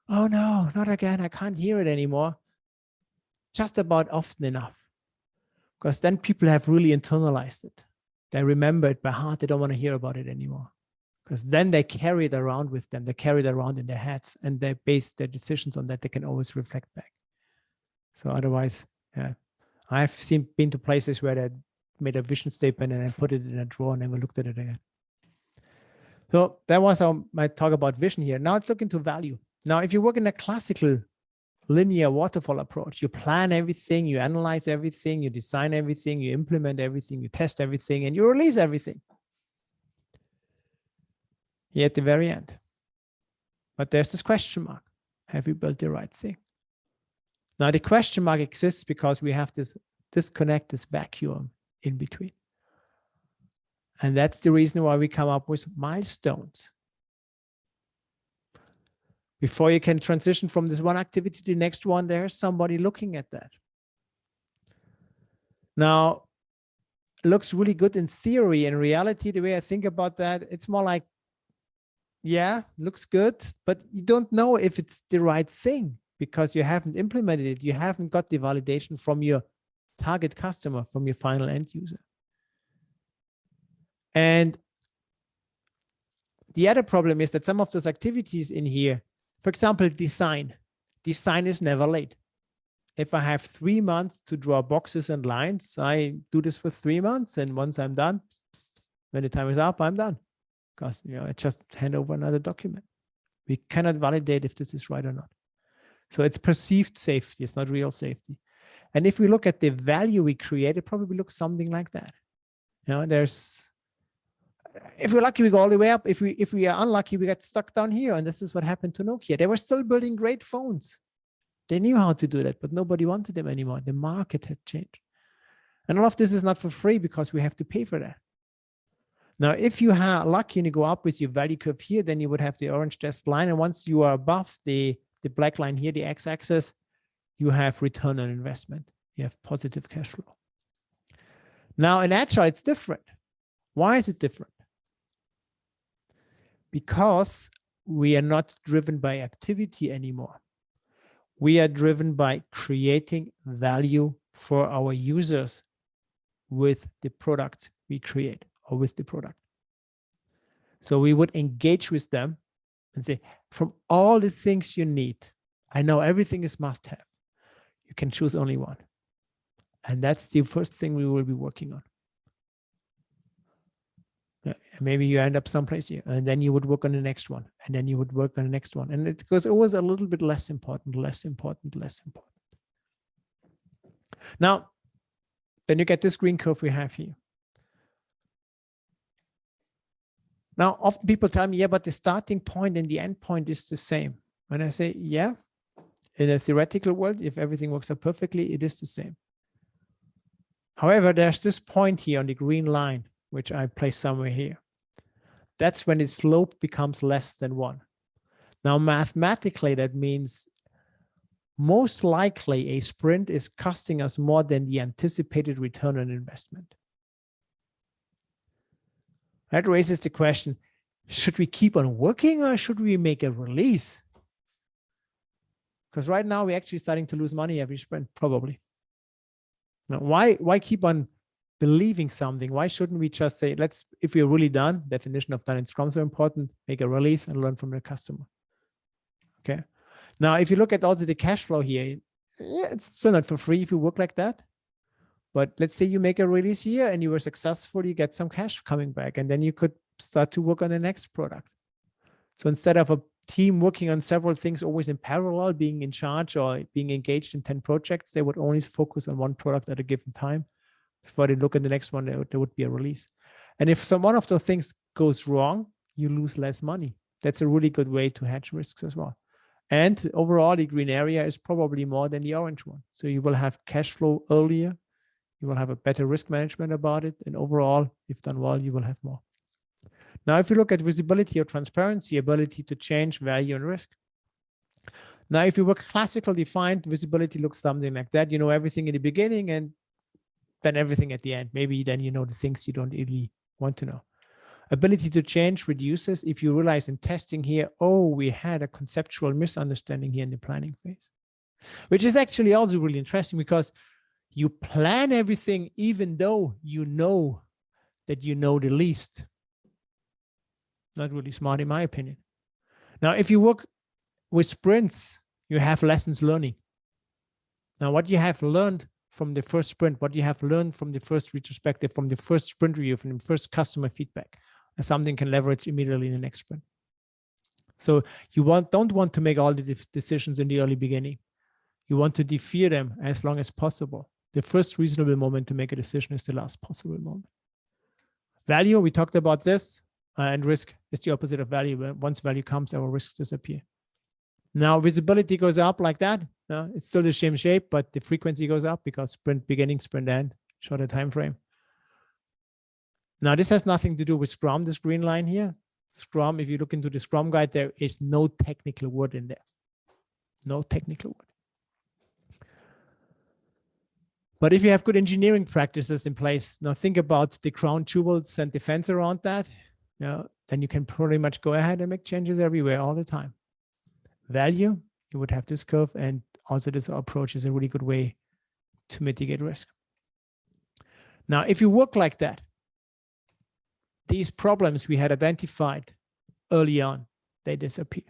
[SPEAKER 5] oh no, not again, I can't hear it anymore, just about often enough. Because then people have really internalized it. They remember it by heart. They don't want to hear about it anymore. Because then they carry it around with them. They carry it around in their heads and they base their decisions on that. They can always reflect back. So otherwise, yeah. I've been to places where they made a vision statement and I put it in a drawer and never looked at it again. So that was my talk about vision here. Now let's look into value. Now, if you work in a classical linear waterfall approach, you plan everything, you analyze everything, you design everything, you implement everything, you test everything, and you release everything. Here at the very end. But there's this question mark. Have you built the right thing? Now, the question mark exists because we have this disconnect, this vacuum in between. And that's the reason why we come up with milestones. Before you can transition from this one activity to the next one, there's somebody looking at that. Now, it looks really good in theory. In reality, the way I think about that, it's more like, yeah, looks good, but you don't know if it's the right thing because you haven't implemented it. You haven't got the validation from your target customer, from your final end user. And the other problem is that some of those activities in here, for example, design is never late. If I have 3 months to draw boxes and lines, I do this for 3 months. And once I'm done, when the time is up, I'm done. Because I just hand over another document. We cannot validate if this is right or not. So it's perceived safety. It's not real safety. And if we look at the value we create, it probably looks something like that. if we're lucky, we go all the way up. If we are unlucky, we get stuck down here. And this is what happened to Nokia. They were still building great phones. They knew how to do that, but nobody wanted them anymore. The market had changed. And all of this is not for free because we have to pay for that. Now, if you are lucky and you go up with your value curve here, then you would have the orange dashed line. And once you are above the black line here, the x-axis, you have return on investment. You have positive cash flow. Now, in Agile, it's different. Why is it different? Because we are not driven by activity anymore. We are driven by creating value for our users with the product we create or with the product. So we would engage with them and say, from all the things you need, I know everything is must have. You can choose only one. And that's the first thing we will be working on. Maybe you end up someplace here, and then you would work on the next one, and then you would work on the next one. And it goes always a little bit less important, less important, less important. Now, then you get this green curve we have here. Now, often people tell me, yeah, but the starting point and the end point is the same. When I say, yeah, in a theoretical world, if everything works out perfectly, it is the same. However, there's this point here on the green line, which I place somewhere here. That's when its slope becomes less than 1. Now, mathematically, that means most likely a sprint is costing us more than the anticipated return on investment. That raises the question, should we keep on working or should we make a release? Because right now we're actually starting to lose money every sprint, probably. Now, why keep on believing something? Why shouldn't we just say, if we're really done, definition of done in Scrum is so important, make a release and learn from the customer. Okay. Now, if you look at also the cash flow here, yeah, it's still not for free if you work like that. But let's say you make a release here and you were successful, you get some cash coming back, and then you could start to work on the next product. So instead of a team working on several things always in parallel, being in charge or being engaged in 10 projects, they would only focus on one product at a given time. Before they look at the next one, there would be a release. And if one of those things goes wrong, you lose less money. That's a really good way to hedge risks as well. And overall, the green area is probably more than the orange one. So you will have cash flow earlier. You will have a better risk management about it. And overall, if done well, you will have more. Now, if you look at visibility or transparency, ability to change value and risk. Now, if you work classical defined, visibility looks something like that. You know everything in the beginning and then everything at the end. Maybe then you know the things you don't really want to know. Ability to change reduces if you realize in testing here, oh, we had a conceptual misunderstanding here in the planning phase, which is actually also really interesting because you plan everything even though you know that you know the least. Not really smart in my opinion. Now, if you work with sprints, you have lessons learning. Now, what you have learned from the first sprint, what you have learned from the first retrospective, from the first sprint review, from the first customer feedback, and something can leverage immediately in the next sprint. So you don't want to make all the decisions in the early beginning. You want to defer them as long as possible. The first reasonable moment to make a decision is the last possible moment. Value, we talked about this, and risk is the opposite of value. Once value comes, our risks disappear. Now, visibility goes up like that. It's still the same shape, but the frequency goes up because sprint beginning, sprint end, shorter time frame. Now, this has nothing to do with Scrum, this green line here. Scrum, if you look into the Scrum guide, there is no technical word in there. No technical word. But if you have good engineering practices in place, now think about the crown jewels and the fence around that, then you can pretty much go ahead and make changes everywhere all the time. Value, you would have this curve, and also this approach is a really good way to mitigate risk. Now, if you work like that, these problems we had identified early on, they disappear.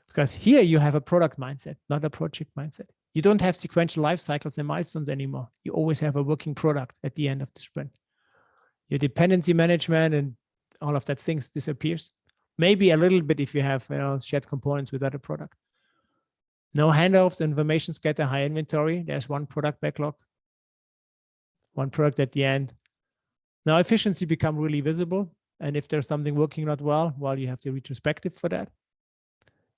[SPEAKER 5] Because here you have a product mindset, not a project mindset. You don't have sequential life cycles and milestones anymore. You always have a working product at the end of the sprint. Your dependency management and all of that things disappears. Maybe a little bit if you have shared components with other product. No handoffs, information scatter, high inventory. There's one product backlog, one product at the end. Now efficiency become really visible. And if there's something working not well, well, you have the retrospective for that.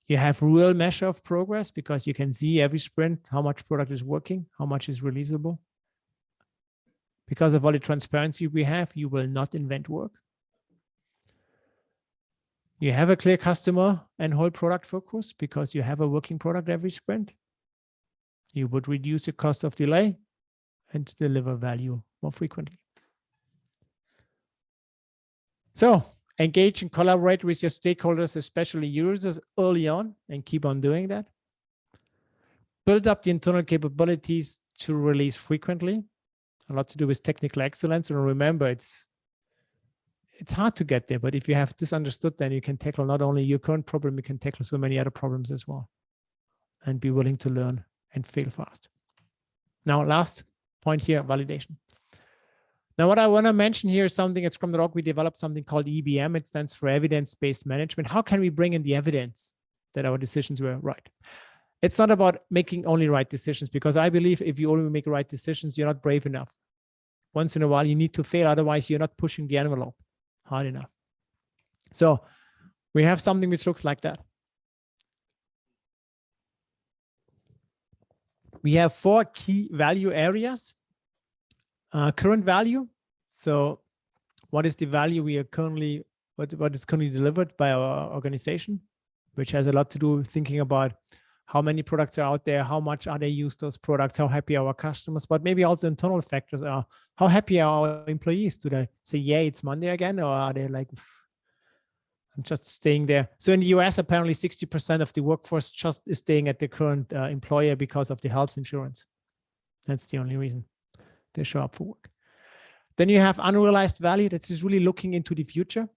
[SPEAKER 5] You have real measure of progress because you can see every sprint, how much product is working, how much is releasable. Because of all the transparency we have, you will not invent work. You have a clear customer and whole product focus because you have a working product every sprint. You would reduce the cost of delay and deliver value more frequently. So engage and collaborate with your stakeholders, especially users, early on, and keep on doing that. Build up the internal capabilities to release frequently. A lot to do with technical excellence. And remember, it's hard to get there, but if you have this understood, then you can tackle not only your current problem, you can tackle so many other problems as well, and be willing to learn and fail fast. Now, last point here, validation. Now, what I want to mention here is something at Scrum.org. We developed something called EBM. It stands for evidence-based management. How can we bring in the evidence that our decisions were right? It's not about making only right decisions, because I believe if you only make right decisions, you're not brave enough. Once in a while, you need to fail. Otherwise, you're not pushing the envelope hard enough. So we have something which looks like that. We have 4 key value areas. Current value. So what is the value we are currently, what is currently delivered by our organization, which has a lot to do with thinking about how many products are out there, how much are they used, those products, how happy are our customers, but maybe also internal factors are, how happy are our employees? Do they say, yeah, it's Monday again? Or are they like, I'm just staying there? So in the US, apparently 60% of the workforce just is staying at the current employer because of the health insurance. That's the only reason they show up for work. Then you have unrealized value. That is really looking into the future.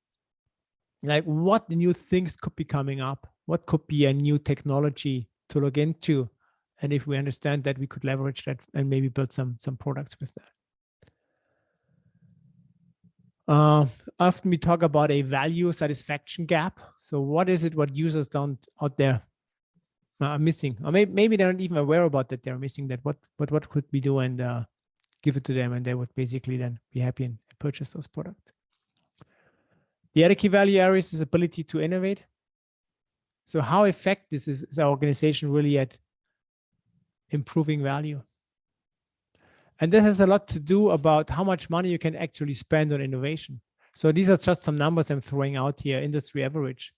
[SPEAKER 5] Like what new things could be coming up? What could be a new technology to look into? And if we understand that, we could leverage that and maybe build some products with that. Often we talk about a value satisfaction gap. So what is it what users don't out there are missing? Or maybe they're not even aware about that they're missing that. What could we do and give it to them, and they would basically then be happy and purchase those products. The other key value areas is ability to innovate. So how effective is our organization really at improving value? And this has a lot to do about how much money you can actually spend on innovation. So these are just some numbers I'm throwing out here, industry average.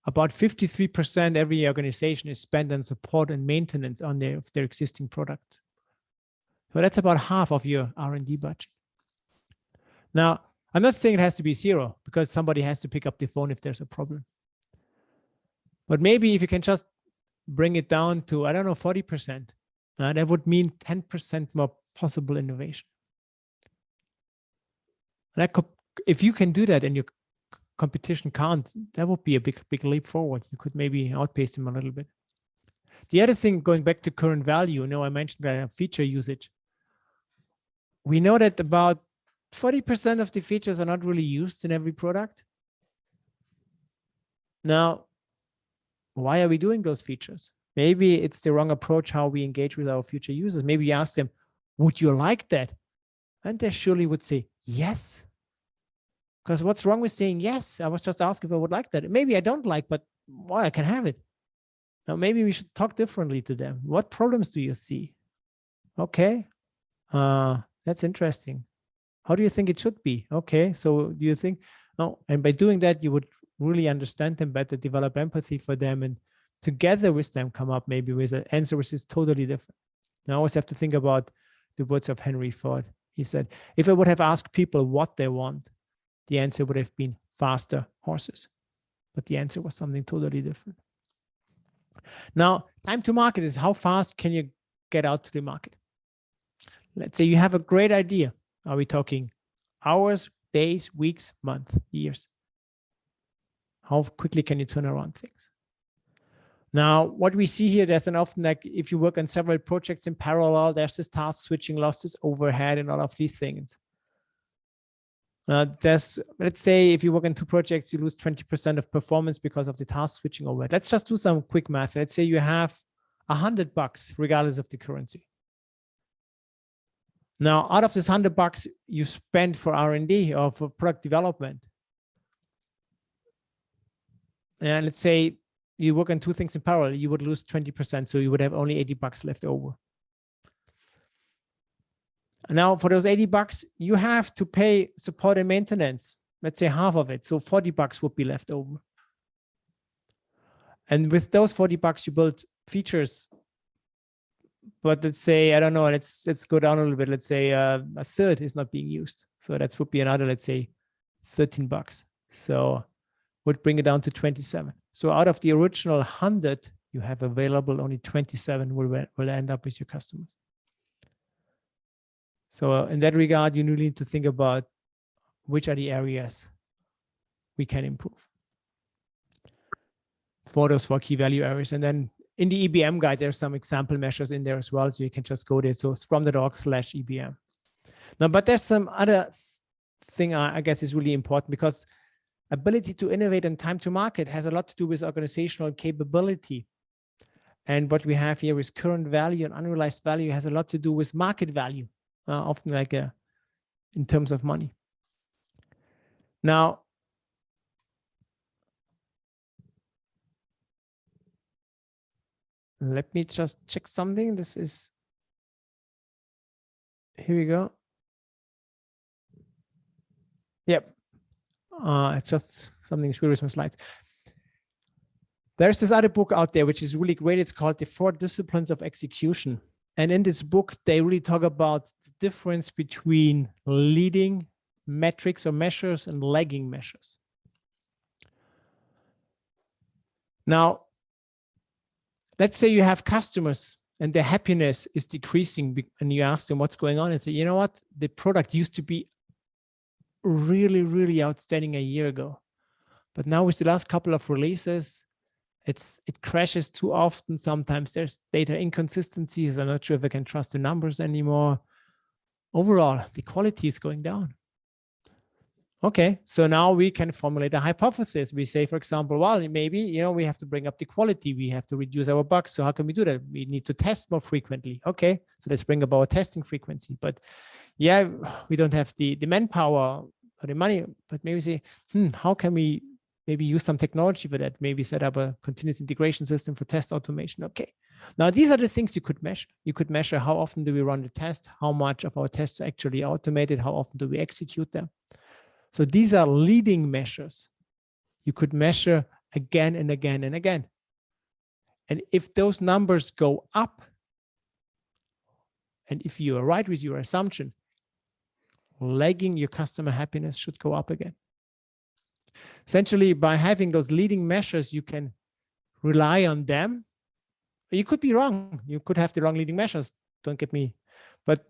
[SPEAKER 5] About 53% every organization is spent on support and maintenance on their existing product. So that's about half of your R&D budget. Now, I'm not saying it has to be 0, because somebody has to pick up the phone if there's a problem. But maybe if you can just bring it down to, I don't know, 40%, that would mean 10% more possible innovation. And that could, if you can do that and your competition can't, that would be a big leap forward. You could maybe outpace them a little bit. The other thing, going back to current value, I mentioned feature usage. We know that about 40% of the features are not really used in every product. Now, why are we doing those features? Maybe it's the wrong approach how we engage with our future users. Maybe you ask them, would you like that? And they surely would say, yes. Because what's wrong with saying yes? I was just asking if I would like that. Maybe I don't like, but why, I can have it. Now, maybe we should talk differently to them. What problems do you see? Okay. That's interesting. How do you think it should be? Okay, so do you think, no, and by doing that, you would really understand them better, develop empathy for them, and together with them come up maybe with an answer which is totally different. Now, I always have to think about the words of Henry Ford. He said, if I would have asked people what they want, the answer would have been faster horses. But the answer was something totally different. Now, time to market is how fast can you get out to the market? Let's say you have a great idea. Are we talking hours, days, weeks, months, years? How quickly can you turn around things? Now, what we see here, there's an often, like if you work on several projects in parallel, there's this task switching losses, overhead, and all of these things. Let's say if you work on 2 projects, you lose 20% of performance because of the task switching overhead. Let's just do some quick math. Let's say you have $100 regardless of the currency. Now, out of this $100 you spend for R&D or for product development, And let's say you work on two things in parallel, you would lose 20%. So you would have only $80 left over. Now for those $80, you have to pay support and maintenance. Let's say half of it. So $40 would be left over. And with those $40, you build features. But let's say, I don't know, let's go down a little bit. Let's say a third is not being used. So that would be another, let's say $13. So would bring it down to 27. So out of the original 100 you have available, only 27 will end up with your customers. So in that regard, you need to think about which are the areas we can improve for those 4 key value areas. And then in the EBM guide, there's some example measures in there as well. So you can just go there. So scrum.org/EBM. Now, but there's some other thing I guess is really important, because ability to innovate and time to market has a lot to do with organizational capability. And what we have here is current value and unrealized value has a lot to do with market value, often like in terms of money. Now, let me just check something. This is, here we go. Yep. It's just something weird with my slides. There's this other book out there, which is really great. It's called The 4 Disciplines of Execution. And in this book, they really talk about the difference between leading metrics or measures and lagging measures. Now, let's say you have customers and their happiness is decreasing, and you ask them what's going on and say, you know what, the product used to be really, really outstanding a year ago. But now with the last couple of releases, it crashes too often. Sometimes there's data inconsistencies. I'm not sure if I can trust the numbers anymore. Overall, the quality is going down. Okay, so now we can formulate a hypothesis. We say, for example, well, maybe, we have to bring up the quality. We have to reduce our bugs. So how can we do that? We need to test more frequently. Okay, so let's bring up our testing frequency. But yeah, we don't have the manpower or the money, but maybe say, how can we maybe use some technology for that? Maybe set up a continuous integration system for test automation. Okay, now these are the things you could measure. You could measure how often do we run the test, how much of our tests are actually automated, how often do we execute them. So these are leading measures. You could measure again and again and again. And if those numbers go up, and if you are right with your assumption, lagging your customer happiness should go up again. Essentially, by having those leading measures, you can rely on them. You could be wrong. You could have the wrong leading measures. Don't get me. But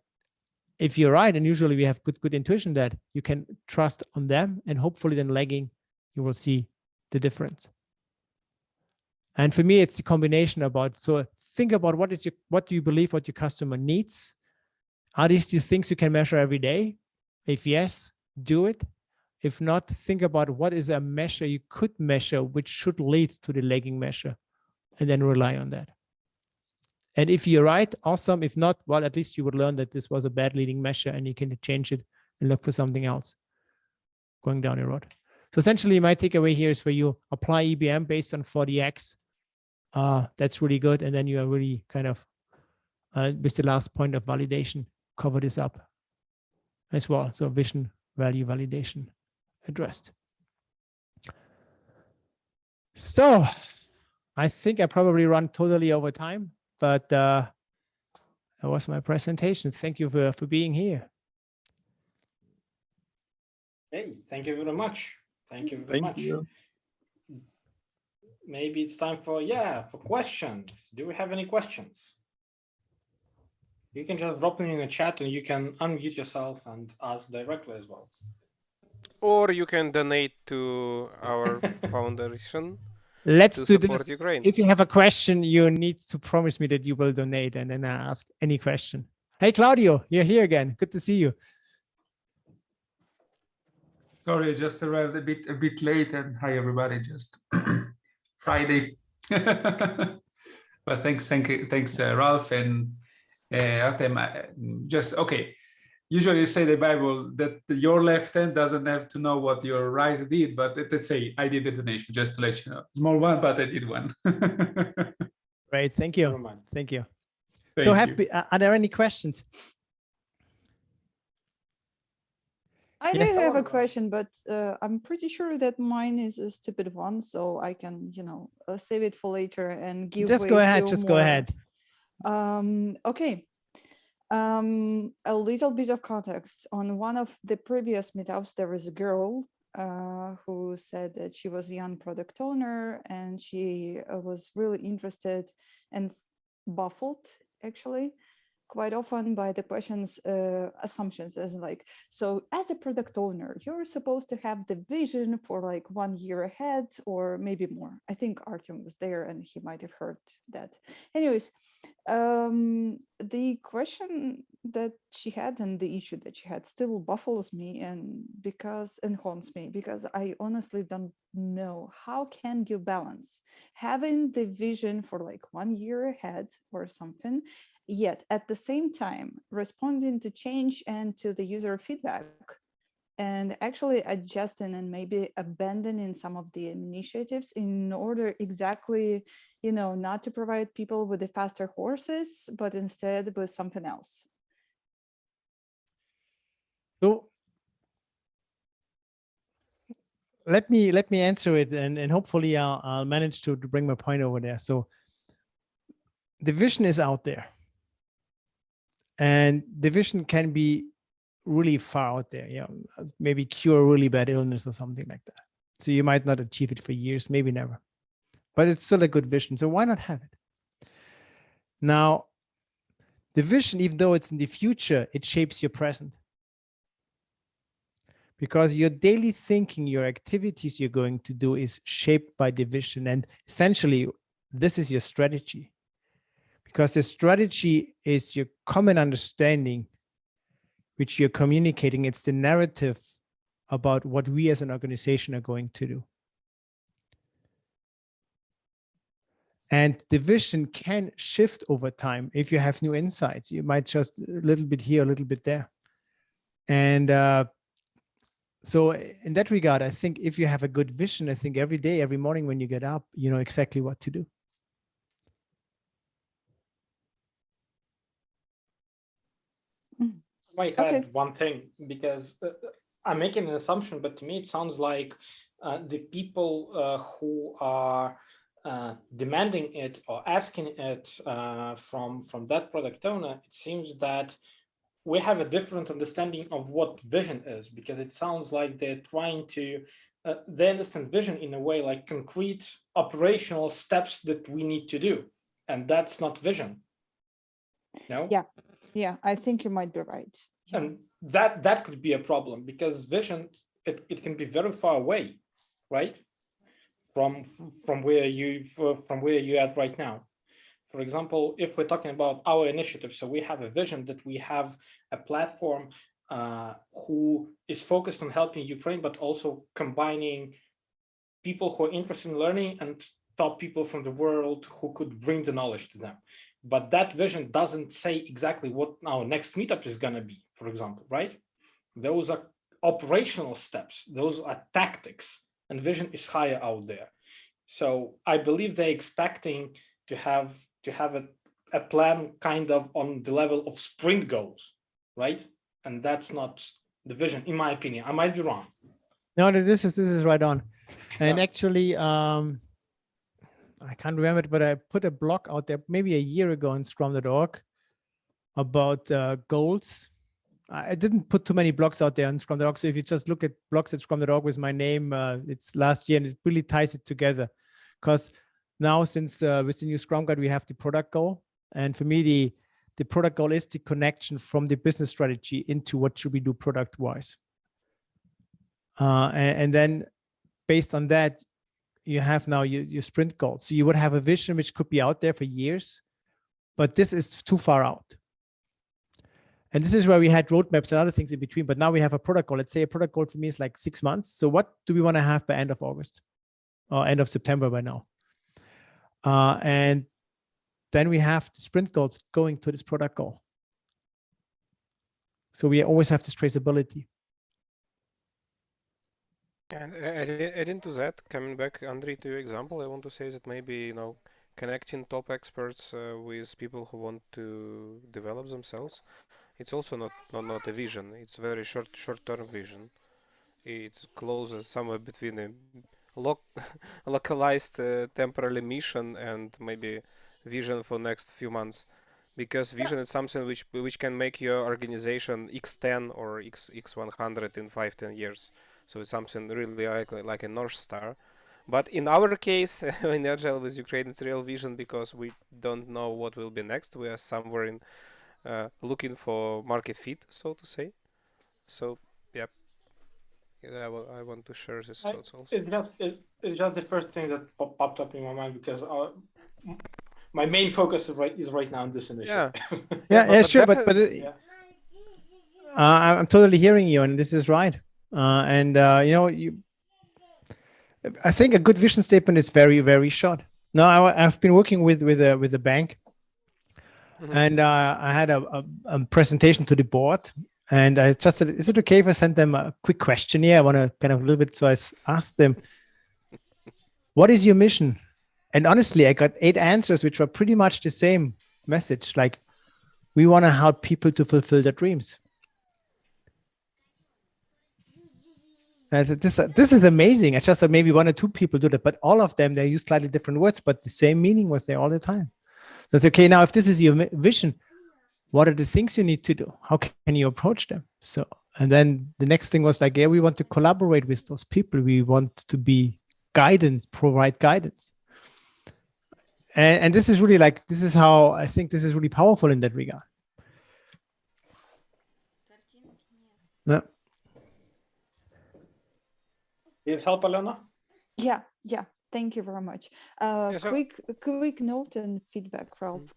[SPEAKER 5] if you're right, and usually we have good intuition that you can trust on them, and hopefully then lagging, you will see the difference. And for me, it's a combination about, so think about what do you believe what your customer needs? Are these the things you can measure every day? If yes, do it. If not, think about what is a measure you could measure which should lead to the lagging measure, and then rely on that. And if you're right, awesome. If not, well, at least you would learn that this was a bad leading measure and you can change it and look for something else going down the road. So essentially my takeaway here is for you, apply EBM based on 40X. That's really good. And then you are really kind of, with the last point of validation, cover this up as well. So vision, value, validation addressed. So I think I probably run totally over time, but that was my presentation. Thank you for being here.
[SPEAKER 1] Hey, thank you very much. Thank you very much. Maybe it's time for questions. Do we have any questions? You can just drop them in the chat and you can unmute yourself and ask directly as well.
[SPEAKER 2] Or you can donate to our foundation.
[SPEAKER 5] Let's do
[SPEAKER 2] support
[SPEAKER 5] this.
[SPEAKER 2] Ukraine.
[SPEAKER 5] If you have a question, you need to promise me that you will donate, and then I ask any question. Hey, Claudio, you're here again. Good to see you.
[SPEAKER 6] Sorry, I just arrived a bit late, and hi everybody. Just Friday, but thanks, Ralph and Artem. Just okay. usually you say the Bible that your left hand doesn't have to know what your right did, but let's say I did the donation, just to let you know. Small one, but I did one.
[SPEAKER 5] Right. Thank
[SPEAKER 1] Never
[SPEAKER 5] you.
[SPEAKER 1] mind.
[SPEAKER 5] Thank you.
[SPEAKER 6] Thank
[SPEAKER 5] So
[SPEAKER 6] you.
[SPEAKER 5] happy. Are there any questions?
[SPEAKER 3] I
[SPEAKER 5] Yes.
[SPEAKER 3] do have a
[SPEAKER 1] Someone,
[SPEAKER 3] question, but I'm pretty sure that mine is a stupid one, so I can, save it for later and give
[SPEAKER 5] Just
[SPEAKER 3] way
[SPEAKER 5] go ahead.
[SPEAKER 3] to
[SPEAKER 5] Just go
[SPEAKER 3] more.
[SPEAKER 5] ahead.
[SPEAKER 3] Okay. A little bit of context. On one of the previous meetups, there was a girl who said that she was a young product owner and she was really interested and baffled, actually, quite often by the question's assumptions, as like, so as a product owner, you're supposed to have the vision for like 1 year ahead or maybe more. I think Artem was there and he might have heard that. Anyways, the question that she had and the issue that she had still baffles me and haunts me, because I honestly don't know how can you balance having the vision for like 1 year ahead or something, yet at the same time responding to change and to the user feedback and actually adjusting and maybe abandoning some of the initiatives in order exactly, not to provide people with the faster horses, but instead with something else.
[SPEAKER 5] So let me answer it, and hopefully I'll manage to bring my point over there. So the vision is out there, and the vision can be really far out there. Yeah, maybe cure a really bad illness or something like that. So you might not achieve it for years, maybe never, but it's still a good vision. So why not have it? Now, the vision, even though it's in the future, it shapes your present. Because your daily thinking, your activities you're going to do is shaped by the vision. And essentially, this is your strategy. Because the strategy is your common understanding, which you're communicating. It's the narrative about what we as an organization are going to do. And the vision can shift over time. If you have new insights, you might just a little bit here, a little bit there. And so in that regard, I think if you have a good vision, I think every day, every morning when you get up, you know exactly what to do.
[SPEAKER 1] I might
[SPEAKER 3] Okay.
[SPEAKER 1] add one thing, because I'm making an assumption, but to me it sounds like the people who are demanding it or asking it from that product owner, it seems that we have a different understanding of what vision is, because it sounds like they're trying to, they understand vision in a way like concrete operational steps that we need to do. And that's not vision. No?
[SPEAKER 3] Yeah, I think you might be right. Yeah.
[SPEAKER 1] And that could be a problem, because vision, it can be very far away, right? From where you're at right now. For example, if we're talking about our initiative, so we have a vision that we have a platform who is focused on helping Ukraine, but also combining people who are interested in learning and top people from the world who could bring the knowledge to them. But that vision doesn't say exactly what our next meetup is going to be, for example, right? Those are operational steps. Those are tactics, and vision is higher out there. So I believe they're expecting to have a plan kind of on the level of sprint goals, right? And that's not the vision, in my opinion. I might be wrong.
[SPEAKER 5] No, this is right on. And
[SPEAKER 1] Yeah.
[SPEAKER 5] actually, I can't remember it, but I put a blog out there maybe a year ago on Scrum.org about goals. I didn't put too many blogs out there on Scrum.org. So if you just look at blogs at Scrum.org with my name, it's last year, and it really ties it together. Because now, since with the new Scrum Guide, we have the product goal. And for me, the product goal is the connection from the business strategy into what should we do product-wise. And then based on that, you have now your sprint goals. So you would have a vision which could be out there for years, but this is too far out. And this is where we had roadmaps and other things in between, but now we have a product goal. Let's say a product goal for me is like 6 months. So what do we want to have by end of August or end of September by now? And then we have the sprint goals going to this product goal. So we always have this traceability.
[SPEAKER 2] And adding to that, coming back, Andrei, to your example, I want to say that maybe, connecting top experts with people who want to develop themselves, it's also not a vision. It's very short-term vision. It's closer somewhere between a localized temporary mission and maybe vision for next few months. Because vision is something which can make your organization X10 or X100 in 5-10 years. So it's something really like a North Star. But in our case, in Agile with Ukraine, it's real vision because we don't know what will be next. We are somewhere in looking for market fit, so to say. So, yeah, I want to share this thoughts also.
[SPEAKER 1] It's just the first thing that popped up in my mind because my main focus is right now on this initiative.
[SPEAKER 5] Yeah, sure, but
[SPEAKER 1] yeah.
[SPEAKER 5] I'm totally hearing you, and this is right. I think a good vision statement is very, very short. Now, I've been working with a bank, and I had a presentation to the board, and I just said, "Is it okay if I send them a quick questionnaire? I want to kind of a little bit." So I asked them, "What is your mission?" And honestly, I got 8 answers, which were pretty much the same message. Like, we want to help people to fulfill their dreams. And I said, this is amazing. I just said maybe 1 or 2 people do that, but all of them, they use slightly different words, but the same meaning was there all the time. So it's okay. Now, if this is your vision, what are the things you need to do? How can you approach them? So, and then the next thing was like, yeah, we want to collaborate with those people. We want to be guidance, provide guidance. And this is really like, this is how I think this is really powerful in that regard. No.
[SPEAKER 1] Did it help, Alena?
[SPEAKER 3] Yeah. Thank you very much. Quick note and feedback, Ralph.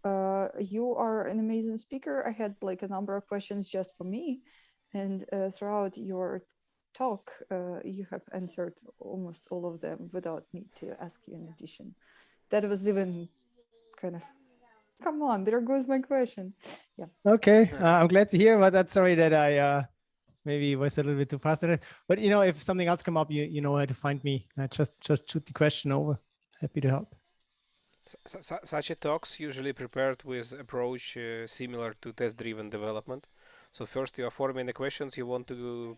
[SPEAKER 3] You are an amazing speaker. I had like a number of questions just for me, and throughout your talk, you have answered almost all of them without need to ask you in addition. That was even kind of, come on, there goes my question. Yeah.
[SPEAKER 5] Okay, I'm glad to hear, but that's sorry that I maybe was a little bit too fast at it. But if something else come up, you know where to find me. Just shoot the question over. Happy to help.
[SPEAKER 2] Such a talks usually prepared with approach similar to test-driven development. So first you are forming the questions you want to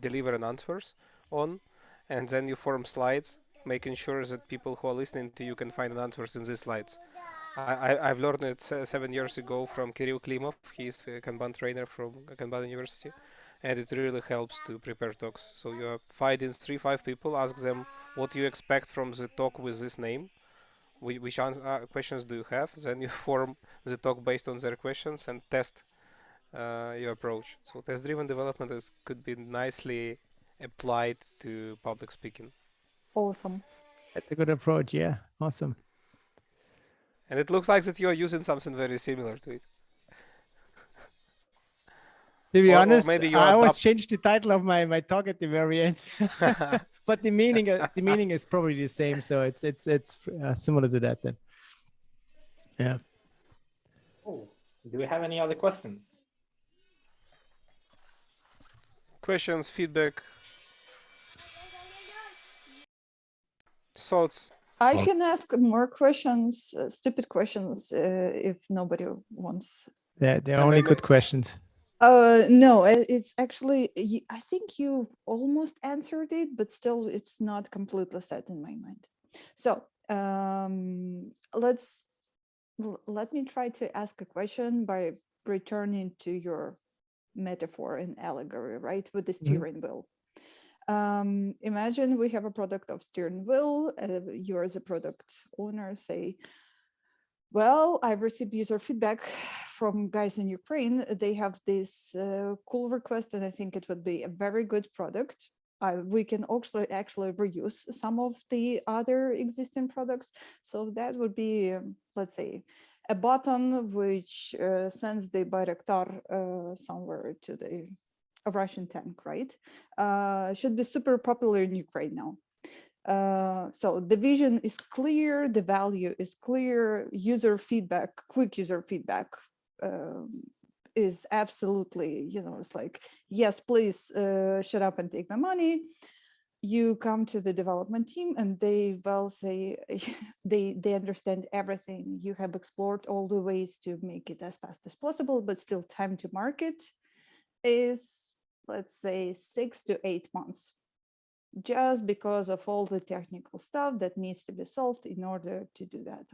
[SPEAKER 2] deliver an answers on, and then you form slides, making sure that people who are listening to you can find the answers in these slides. I've learned it 7 years ago from Kirill Klimov. He's a Kanban trainer from Kanban University, and it really helps to prepare talks. So you are finding 3-5 people, ask them what you expect from the talk with this name, which questions do you have, then you form the talk based on their questions and test your approach. So test-driven development could be nicely applied to public speaking.
[SPEAKER 3] Awesome.
[SPEAKER 5] That's a good approach. Yeah, awesome.
[SPEAKER 2] And it looks like that you are using something very similar to it.
[SPEAKER 5] To be honest, I always change the title of my talk at the very end, but the meaning is probably the same. So it's similar to that then. Yeah.
[SPEAKER 1] Oh, do we have any other questions?
[SPEAKER 2] Questions, feedback, thoughts?
[SPEAKER 3] I can ask more questions, stupid questions, if nobody wants.
[SPEAKER 5] They're only good questions.
[SPEAKER 3] No, it's actually, I think you've almost answered it, but still it's not completely set in my mind. So let me try to ask a question by returning to your metaphor and allegory, right? With the steering wheel. Imagine we have a product of steering wheel. You as a product owner say, well, I've received user feedback from guys in Ukraine. They have this cool request, and I think it would be a very good product. We can actually reuse some of the other existing products. So that would be, let's say, a button which sends the Bayraktar somewhere to the Russian tank, right? Should be super popular in Ukraine now. So the vision is clear, the value is clear, user feedback, quick user feedback is absolutely, it's like, yes, please shut up and take my money. You come to the development team and they will say they understand everything. You have explored all the ways to make it as fast as possible, but still time to market is, let's say, 6 to 8 months, just because of all the technical stuff that needs to be solved in order to do that.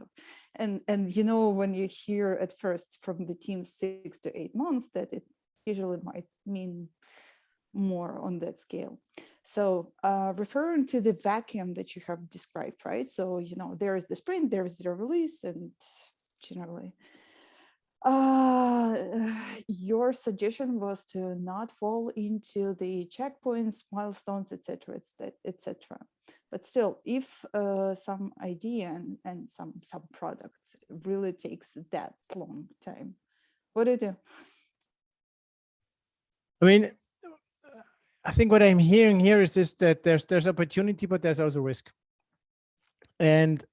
[SPEAKER 3] And when you hear at first from the team 6 to 8 months, that it usually might mean more on that scale. So referring to the vacuum that you have described, right? So, there is the sprint, there is the release, and generally, your suggestion was to not fall into the checkpoints, milestones, etc., etc. But still, if some idea and some product really takes that long time, what do you do?
[SPEAKER 5] I mean, I think what I'm hearing here is that there's opportunity, but there's also risk. And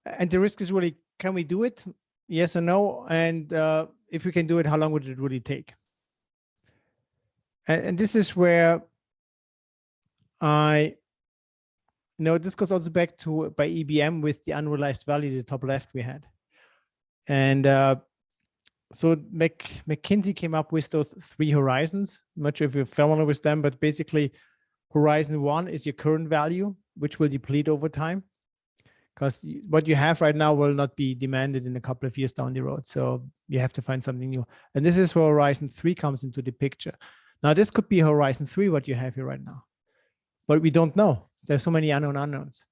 [SPEAKER 5] the risk is really, can we do it? Yes or no? And if we can do it, how long would it really take? And this is where this goes also back to by EBM with the unrealized value, the top left we had. And so McKinsey came up with those 3 horizons. I'm not sure if you're familiar with them, but basically horizon 1 is your current value, which will deplete over time, because what you have right now will not be demanded in a couple of years down the road. So you have to find something new. And this is where horizon 3 comes into the picture. Now, this could be horizon 3, what you have here right now, but we don't know. There's so many unknown unknowns,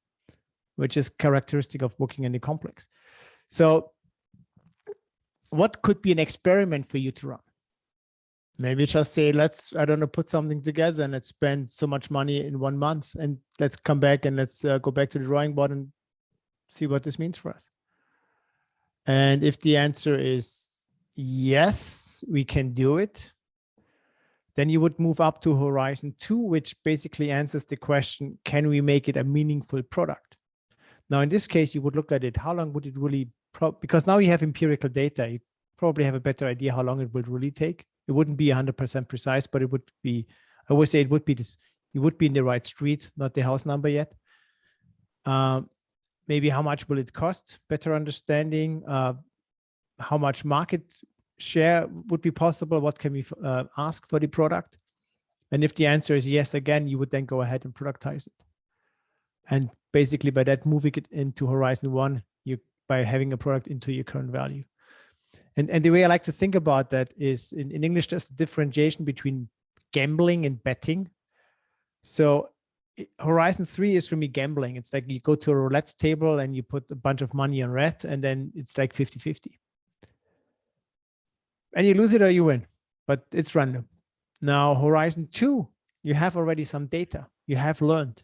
[SPEAKER 5] which is characteristic of working in the complex. So what could be an experiment for you to run? Maybe just say, let's, put something together and let's spend so much money in 1 month, and let's come back and let's go back to the drawing board and see what this means for us. And if the answer is yes, we can do it, then you would move up to horizon 2, which basically answers the question, can we make it a meaningful product? Now, in this case, you would look at it, how long would it really, because now you have empirical data, you probably have a better idea how long it would really take. It wouldn't be 100% precise, but it would be, I always say it would be this, you would be in the right street, not the house number yet. Maybe how much will it cost? Better understanding, how much market share would be possible? What can we ask for the product? And if the answer is yes, again, you would then go ahead and productize it. And basically by that, moving it into horizon 1, by having a product into your current value. And the way I like to think about that is in English, there's a differentiation between gambling and betting. So horizon 3 is for me gambling. It's like you go to a roulette table and you put a bunch of money on red, and then it's like 50-50. And you lose it or you win, but it's random. Now, horizon 2, you have already some data. You have learned.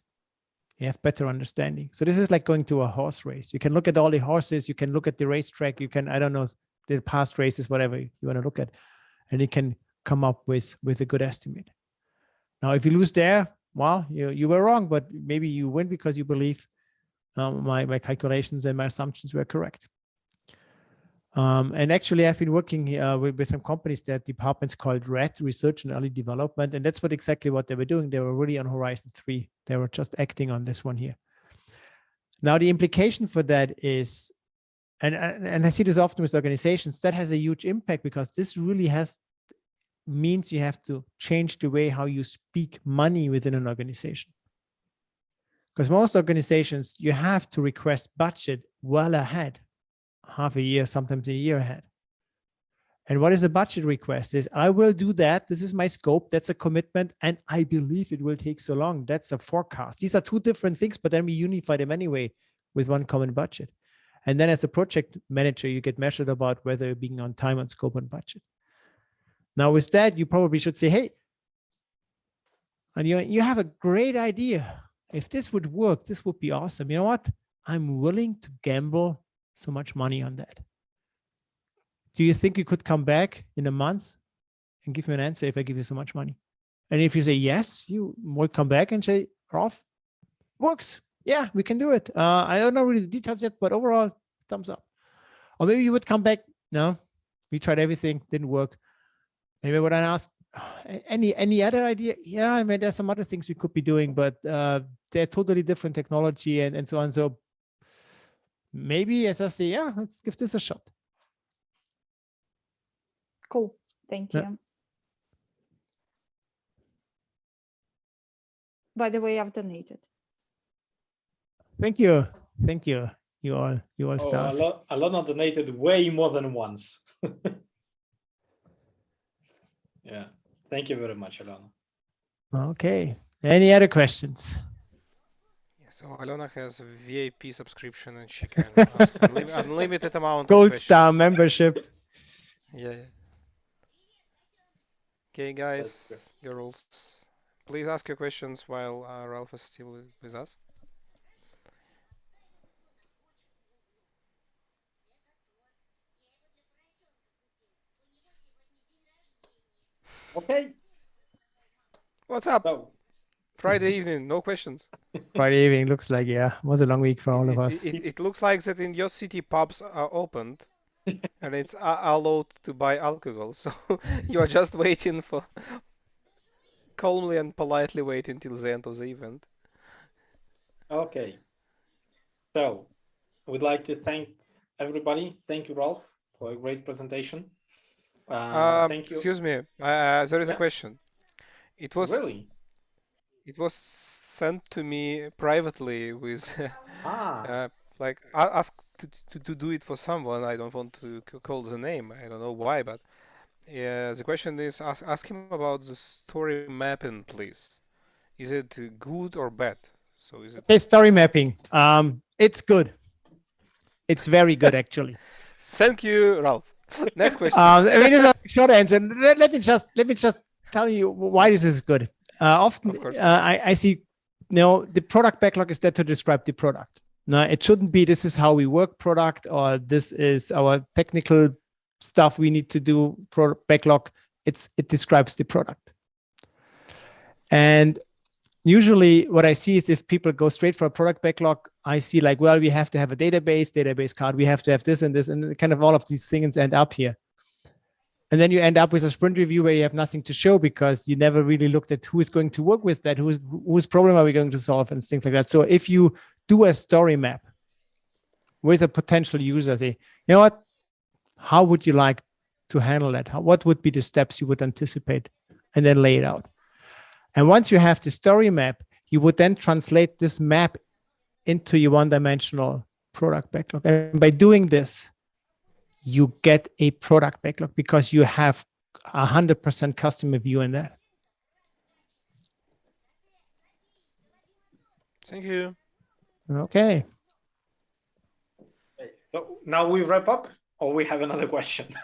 [SPEAKER 5] You have better understanding. So this is like going to a horse race. You can look at all the horses. You can look at the racetrack. You can, the past races, whatever you want to look at, and you can come up with a good estimate. Now, if you lose there, well, you were wrong, but maybe you win because you believe my calculations and my assumptions were correct. And actually, I've been working with some companies that departments called RED, Research and Early Development, and that's exactly what they were doing. They were really on horizon 3. They were just acting on this one here. Now, the implication for that is, and I see this often with organizations, that has a huge impact, because this really means you have to change the way how you speak money within an organization. Because most organizations, you have to request budget well ahead, half a year, sometimes a year ahead. And what is a budget request? Is I will do that. This is my scope. That's a commitment. And I believe it will take so long. That's a forecast. These are 2 different things, but then we unify them anyway with one common budget. And then as a project manager, you get measured about whether you're being on time, on scope, and budget. Now with that, you probably should say, hey, and you have a great idea. If this would work, this would be awesome. You know what? I'm willing to gamble so much money on that. Do you think you could come back in a month and give me an answer if I give you so much money? And if you say yes, you would come back and say, Rolf, works. Yeah, we can do it. I don't know really the details yet, but overall, thumbs up. Or maybe you would come back, no, We tried everything, didn't work. Maybe when I ask any other idea, yeah, I mean, there's some other things we could be doing, but they're totally different technology and so on. So maybe as I say, yeah, let's give this a shot.
[SPEAKER 3] Cool. Thank you.
[SPEAKER 5] Yeah.
[SPEAKER 3] By the way, I've donated.
[SPEAKER 5] Thank you. Thank you. You all
[SPEAKER 1] Oh,
[SPEAKER 5] stars.
[SPEAKER 1] Alona donated way more than once. Yeah. Thank you very much, Alona.
[SPEAKER 5] Okay. Any other questions?
[SPEAKER 2] So Alona has a VIP subscription and she can ask unlimited amount of
[SPEAKER 5] Gold star
[SPEAKER 2] questions.
[SPEAKER 5] membership.
[SPEAKER 2] Yeah. Okay, guys, girls, please ask your questions while Ralph is still with us.
[SPEAKER 1] Okay.
[SPEAKER 2] What's up?
[SPEAKER 1] So
[SPEAKER 2] Friday evening, no questions.
[SPEAKER 5] Friday evening looks like, yeah, was a long week for all of us.
[SPEAKER 2] It looks like that in your city pubs are opened and it's allowed to buy alcohol. So you are just waiting for calmly and politely waiting till the end of the event.
[SPEAKER 1] okay. So we'd like to thank everybody. Thank you, Ralph, for a great presentation. Thank you.
[SPEAKER 2] Excuse me, there is a
[SPEAKER 1] Yeah.
[SPEAKER 2] question. It was
[SPEAKER 1] Really?
[SPEAKER 2] sent to me privately with like asked to do it for someone. I don't want to call the name. I don't know why, but the question is ask him about the story mapping, please. Is it good or bad? So is it?
[SPEAKER 5] Okay, story mapping. It's good. It's very good, actually.
[SPEAKER 2] Thank you, Ralph. Next question.
[SPEAKER 5] I mean, it's a short answer. Let me just tell you why this is good. Often,
[SPEAKER 2] Of course.
[SPEAKER 5] I see, the product backlog is there to describe the product. No, it shouldn't be this is how we work product or this is our technical stuff we need to do product backlog. It describes the product. And usually what I see is if people go straight for a product backlog, I see like, well, we have to have a database card. We have to have this, and kind of all of these things end up here. And then you end up with a sprint review where you have nothing to show because you never really looked at who is going to work with that, whose problem are we going to solve and things like that. So if you do a story map with a potential user, say, you know what, how would you like to handle that? What would be the steps you would anticipate? And then lay it out. And once you have the story map, you would then translate this map into your one-dimensional product backlog. And by doing this, you get a product backlog because you have 100% customer view in that.
[SPEAKER 2] Thank you.
[SPEAKER 5] Okay.
[SPEAKER 1] So now we wrap up, or we have another question?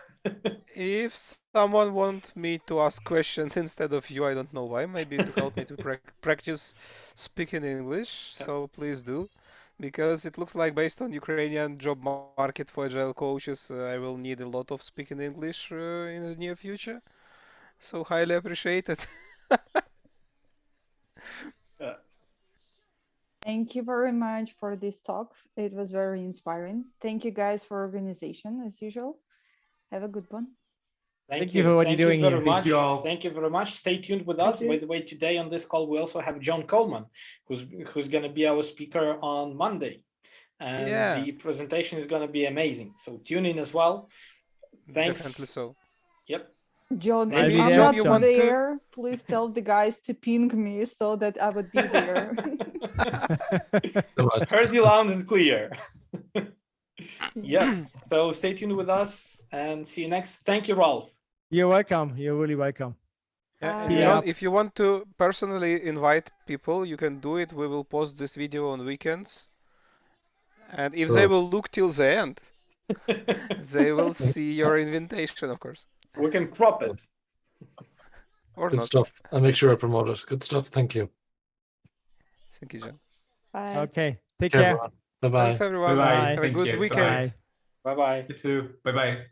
[SPEAKER 2] If someone wants me to ask questions instead of you, I don't know why, maybe to help me to practice speaking English, so please do. Because it looks like based on Ukrainian job market for Agile coaches, I will need a lot of speaking English in the near future. So highly appreciated.
[SPEAKER 3] Thank you very much for this talk. It was very inspiring. Thank you guys for organization as usual. Have a good one.
[SPEAKER 5] Thank you for what you're doing here.
[SPEAKER 1] Thank you
[SPEAKER 6] all.
[SPEAKER 1] Thank you very much. Stay tuned with us. By the way, today on this call, we also have John Coleman, who's going to be our speaker on Monday. And the presentation is going to be amazing. So tune in as well. Thanks.
[SPEAKER 2] Definitely so.
[SPEAKER 1] Yep.
[SPEAKER 3] John,
[SPEAKER 5] I'll
[SPEAKER 3] if
[SPEAKER 5] be
[SPEAKER 3] I'm
[SPEAKER 5] there,
[SPEAKER 3] not
[SPEAKER 5] John.
[SPEAKER 3] there, please tell the guys to ping me so that I would be there.
[SPEAKER 1] Heard you loud and clear. Yeah. So stay tuned with us and see you next. Thank you, Ralph.
[SPEAKER 5] You're welcome. You're really welcome.
[SPEAKER 2] And John, if you want to personally invite people, you can do it. We will post this video on weekends. And if they will look till the end, they will see your invitation, of course.
[SPEAKER 1] We can crop it.
[SPEAKER 2] Or
[SPEAKER 7] Good
[SPEAKER 2] not.
[SPEAKER 7] stuff. I'll make sure I promote it. Good stuff. Thank you.
[SPEAKER 2] Thank you, John.
[SPEAKER 3] Bye.
[SPEAKER 5] Okay. Take
[SPEAKER 7] Okay,
[SPEAKER 5] care.
[SPEAKER 7] everyone. Bye-bye.
[SPEAKER 2] Thanks, everyone.
[SPEAKER 6] Bye-bye.
[SPEAKER 2] Have a
[SPEAKER 6] Thank
[SPEAKER 2] good
[SPEAKER 6] you.
[SPEAKER 2] weekend.
[SPEAKER 5] Bye.
[SPEAKER 1] Bye-bye.
[SPEAKER 6] You too. Bye-bye.